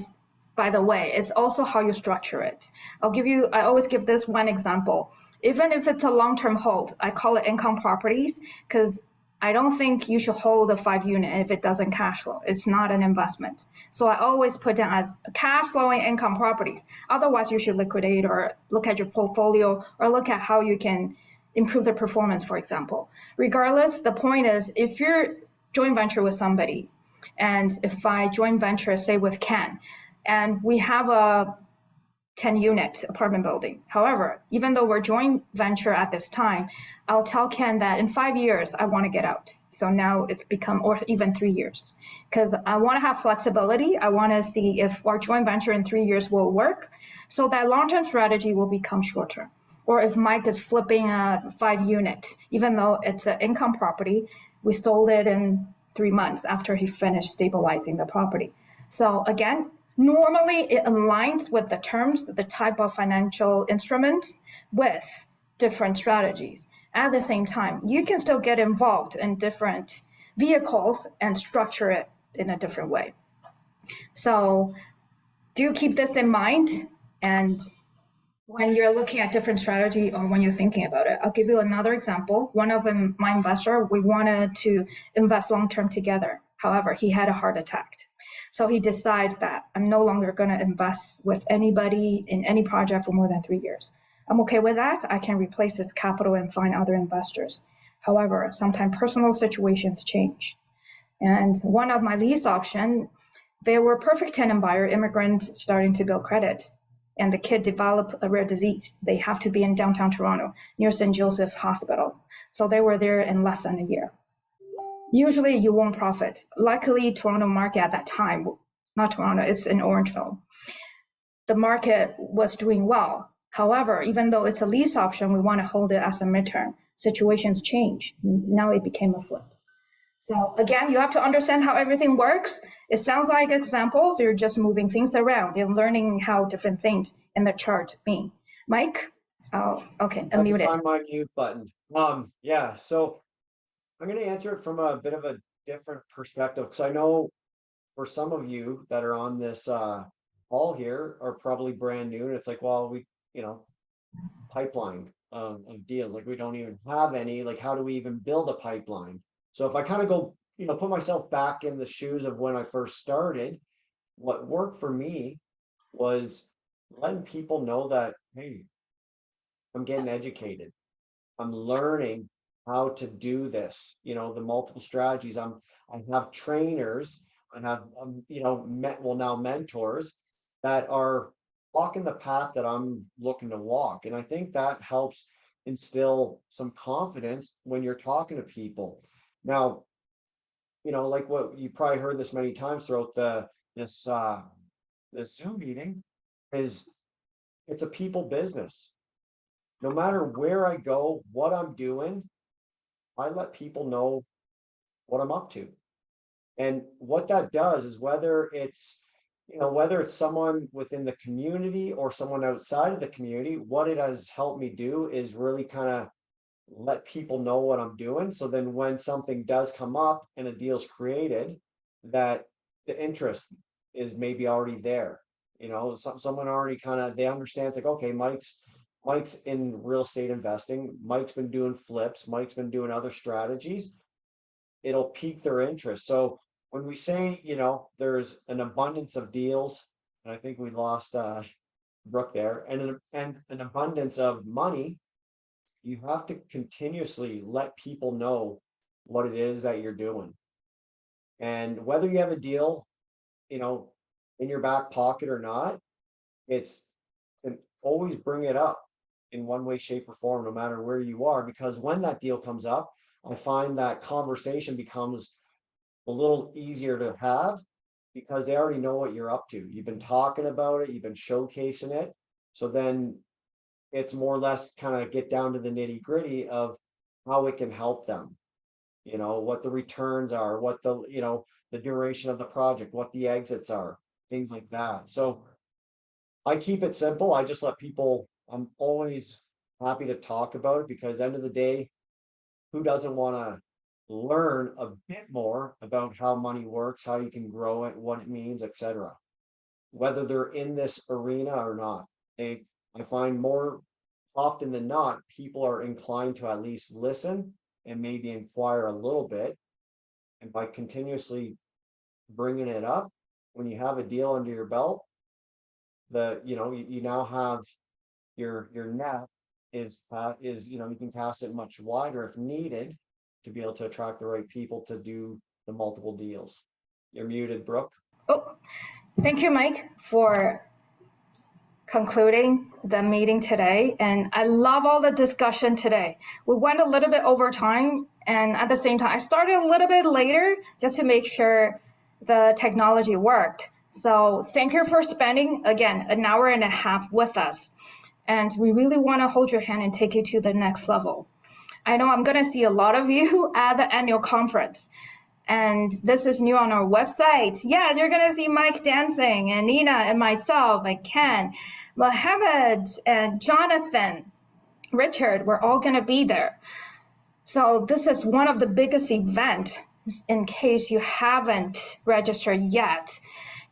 by the way, it's also how you structure it. I always give this one example. Even if it's a long-term hold, I call it income properties because I don't think you should hold a 5-unit if it doesn't cash flow. It's not an investment. So I always put down as cash flowing income properties. Otherwise, you should liquidate or look at your portfolio or look at how you can improve the performance, for example. Regardless, the point is if you're joint venture with somebody, and if I joint venture, say with Ken, and we have a 10-unit apartment building. However, even though we're joint venture at this time, I'll tell Ken that in 5 years, I want to get out. So now it's become, or even 3 years, because I want to have flexibility. I want to see if our joint venture in 3 years will work. So that long-term strategy will become shorter. Or if Mike is flipping a 5-unit, even though it's an income property, we sold it in 3 months after he finished stabilizing the property. So again, normally it aligns with the terms, the type of financial instruments with different strategies. At the same time, you can still get involved in different vehicles and structure it in a different way. So do keep this in mind. And when you're looking at different strategy or when you're thinking about it, I'll give you another example. One of my investor, we wanted to invest long-term together. However, he had a heart attack. So he decided that I'm no longer going to invest with anybody in any project for more than 3 years. I'm okay with that. I can replace this capital and find other investors. However, sometimes personal situations change. And one of my lease option, they were perfect tenant buyer, immigrants starting to build credit. And the kid developed a rare disease. They have to be in downtown Toronto, near St. Joseph Hospital. So they were there in less than a year. Usually you won't profit. Luckily, Toronto market at that time, not Toronto, it's in Orangeville. The market was doing well. However, even though it's a lease option, we want to hold it as a midterm. Situations change. Now it became a flip. So again, you have to understand how everything works. It sounds like examples. You're just moving things around and learning how different things in the chart mean. Mike? Oh, okay, unmute it. Find my mute button. Yeah, so I'm going to answer it from a bit of a different perspective, because I know for some of you that are on this call here are probably brand new, and it's like, well, we, pipeline of deals, like we don't even have any, like how do we even build a pipeline? So if I kind of go, put myself back in the shoes of when I first started, what worked for me was letting people know that, hey, I'm getting educated. I'm learning how to do this, the multiple strategies. I have trainers, I have, now mentors that are walking the path that I'm looking to walk. And I think that helps instill some confidence when you're talking to people. Now, like what you probably heard this many times throughout this Zoom meeting, is it's a people business. No matter where I go, what I'm doing, I let people know what I'm up to. And what that does is whether it's someone within the community or someone outside of the community, what it has helped me do is really kind of let people know what I'm doing. So then when something does come up and a deal's created, that the interest is maybe already there. Someone already they understand, it's like, okay, Mike's in real estate investing. Mike's been doing flips. Mike's been doing other strategies. It'll pique their interest. So when we say, there's an abundance of deals, and I think we lost Brooke there, and an abundance of money, you have to continuously let people know what it is that you're doing. And whether you have a deal, in your back pocket or not, it's to always bring it up in one way, shape, or form, no matter where you are, because when that deal comes up, I find that conversation becomes a little easier to have because they already know what you're up to. You've been talking about it, you've been showcasing it. So then it's more or less kind of get down to the nitty gritty of how it can help them, what the returns are, what the duration of the project, what the exits are, things like that. So I keep it simple. I just let people, I'm always happy to talk about it, because end of the day, who doesn't want to learn a bit more about how money works, how you can grow it, what it means, etc. Whether they're in this arena or not. I find more often than not, people are inclined to at least listen and maybe inquire a little bit. And by continuously bringing it up, when you have a deal under your belt, you now have your net is you can cast it much wider if needed to be able to attract the right people to do the multiple deals. You're muted, Brooke. Oh, thank you, Mike, for concluding the meeting today. And I love all the discussion today. We went a little bit over time, and at the same time, I started a little bit later just to make sure the technology worked. So thank you for spending, again, an hour and a half with us. And we really want to hold your hand and take you to the next level. I know I'm going to see a lot of you at the annual conference. And this is new on our website. Yes, you're going to see Mike dancing, and Nina and myself and Ken, Mohammed and Jonathan, Richard, we're all going to be there. So this is one of the biggest events. In case you haven't registered yet,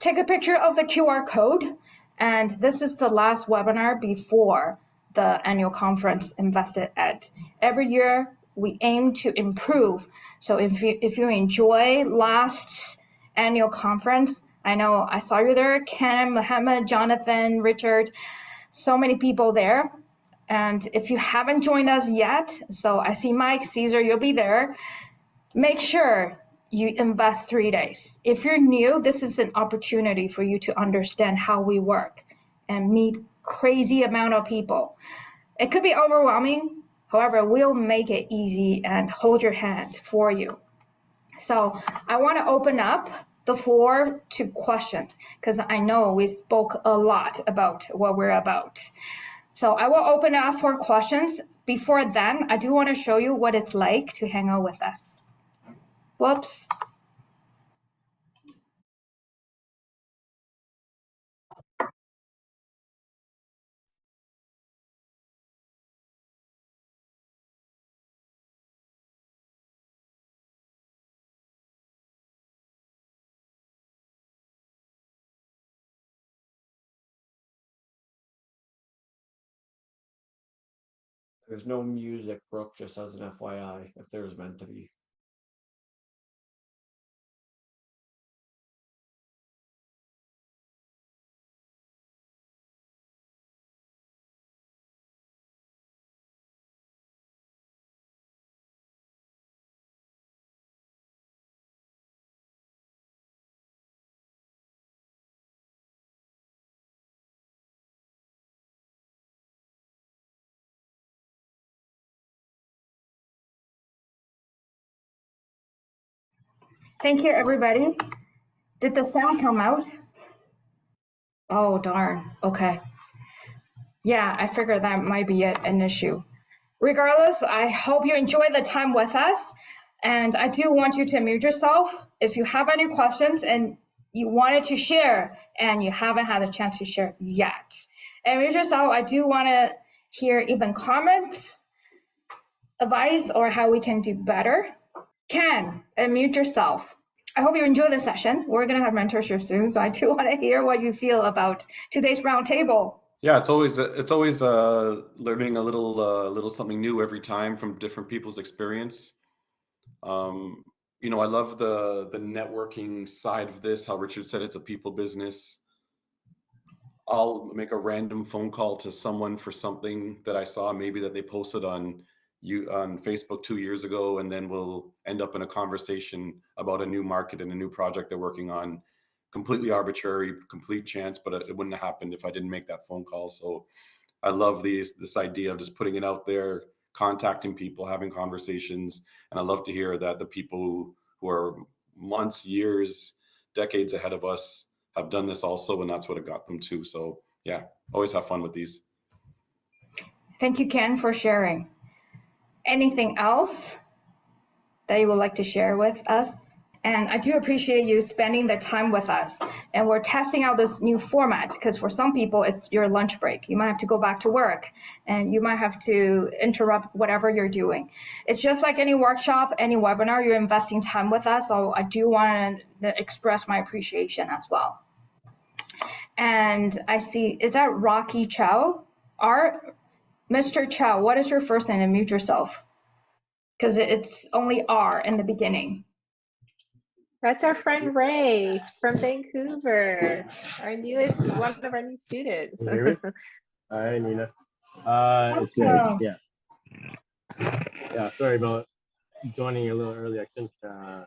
take a picture of the QR code. And this is the last webinar before the annual conference Invested Ed. Every year, we aim to improve. So if you enjoy last annual conference, I know I saw you there, Ken, Mohammed, Jonathan, Richard, so many people there. And if you haven't joined us yet, so I see Mike, Caesar, you'll be there. Make sure you invest 3 days. If you're new, this is an opportunity for you to understand how we work and meet crazy amount of people. It could be overwhelming. However, we'll make it easy and hold your hand for you. So I want to open up the floor to questions because I know we spoke a lot about what we're about. So I will open up for questions. Before then, I do want to show you what it's like to hang out with us. Whoops. There's no music, Brooke, just as an FYI, if there was meant to be. Thank you, everybody. Did the sound come out? Oh, darn. Okay. Yeah, I figured that might be an issue. Regardless, I hope you enjoy the time with us. And I do want you to mute yourself if you have any questions and you wanted to share and you haven't had a chance to share yet. And mute yourself. I do want to hear even comments, advice, or how we can do better. Ken, unmute yourself. I hope you enjoy the session. We're going to have mentorship soon, so I do want to hear what you feel about today's roundtable. Yeah, it's always learning a little something new every time from different people's experience. You know, I love the networking side of this. How Richard said it's a people business. I'll make a random phone call to someone for something that I saw maybe that they posted on Facebook 2 years ago, and then we'll end up in a conversation about a new market and a new project they're working on. Completely arbitrary, complete chance, but it wouldn't have happened if I didn't make that phone call. So I love this idea of just putting it out there, contacting people, having conversations, and I love to hear that the people who are months, years, decades ahead of us have done this also, and that's what it got them to. So yeah, always have fun with these. Thank you, Ken, for sharing. Anything else that you would like to share with us? And I do appreciate you spending the time with us. And we're testing out this new format because for some people, it's your lunch break. You might have to go back to work and you might have to interrupt whatever you're doing. It's just like any workshop, any webinar, you're investing time with us. So I do want to express my appreciation as well. And I see, is that Rocky Chow? Mr. Chow, what is your first name? And mute yourself because it's only R in the beginning. That's our friend Ray from Vancouver, one of our new students. Can you hear me? Hi, Nina. It's Ray. Welcome. Yeah. Yeah, sorry about joining a little early. I couldn't, for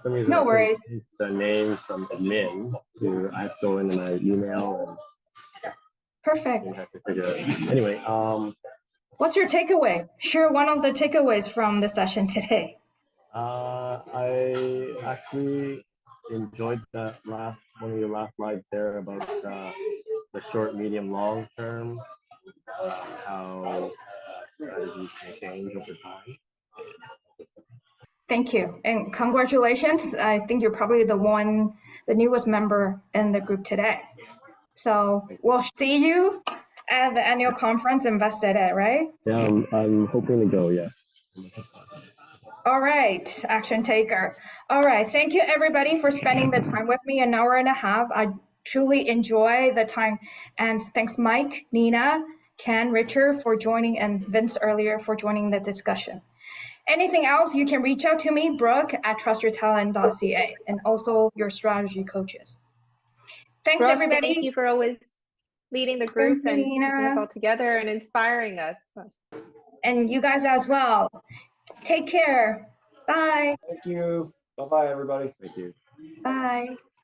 some reason, No I couldn't worries. change the name from admin to I have to go into my email and Perfect. have to figure it out. Anyway, What's your takeaway? Share one of the takeaways from the session today. I actually enjoyed that one of your last slides there about the short, medium, long term, how strategies can change over time. Thank you. And congratulations. I think you're probably the newest member in the group today. So we'll see you at the annual conference Invested at, right? Yeah, I'm hoping to go, yeah. All right, action taker. All right, thank you everybody for spending the time with me, an hour and a half. I truly enjoy the time. And thanks Mike, Nina, Ken, Richard for joining, and Vince earlier for joining the discussion. Anything else, you can reach out to me, Brooke at trustyourtalent.ca, and also your strategy coaches. Thanks, Brooke, everybody. thank you for always leading the group and keeping us Nina. all together and inspiring us. And you guys as well. Take care. Bye. Thank you. Bye-bye, everybody. Thank you. Bye.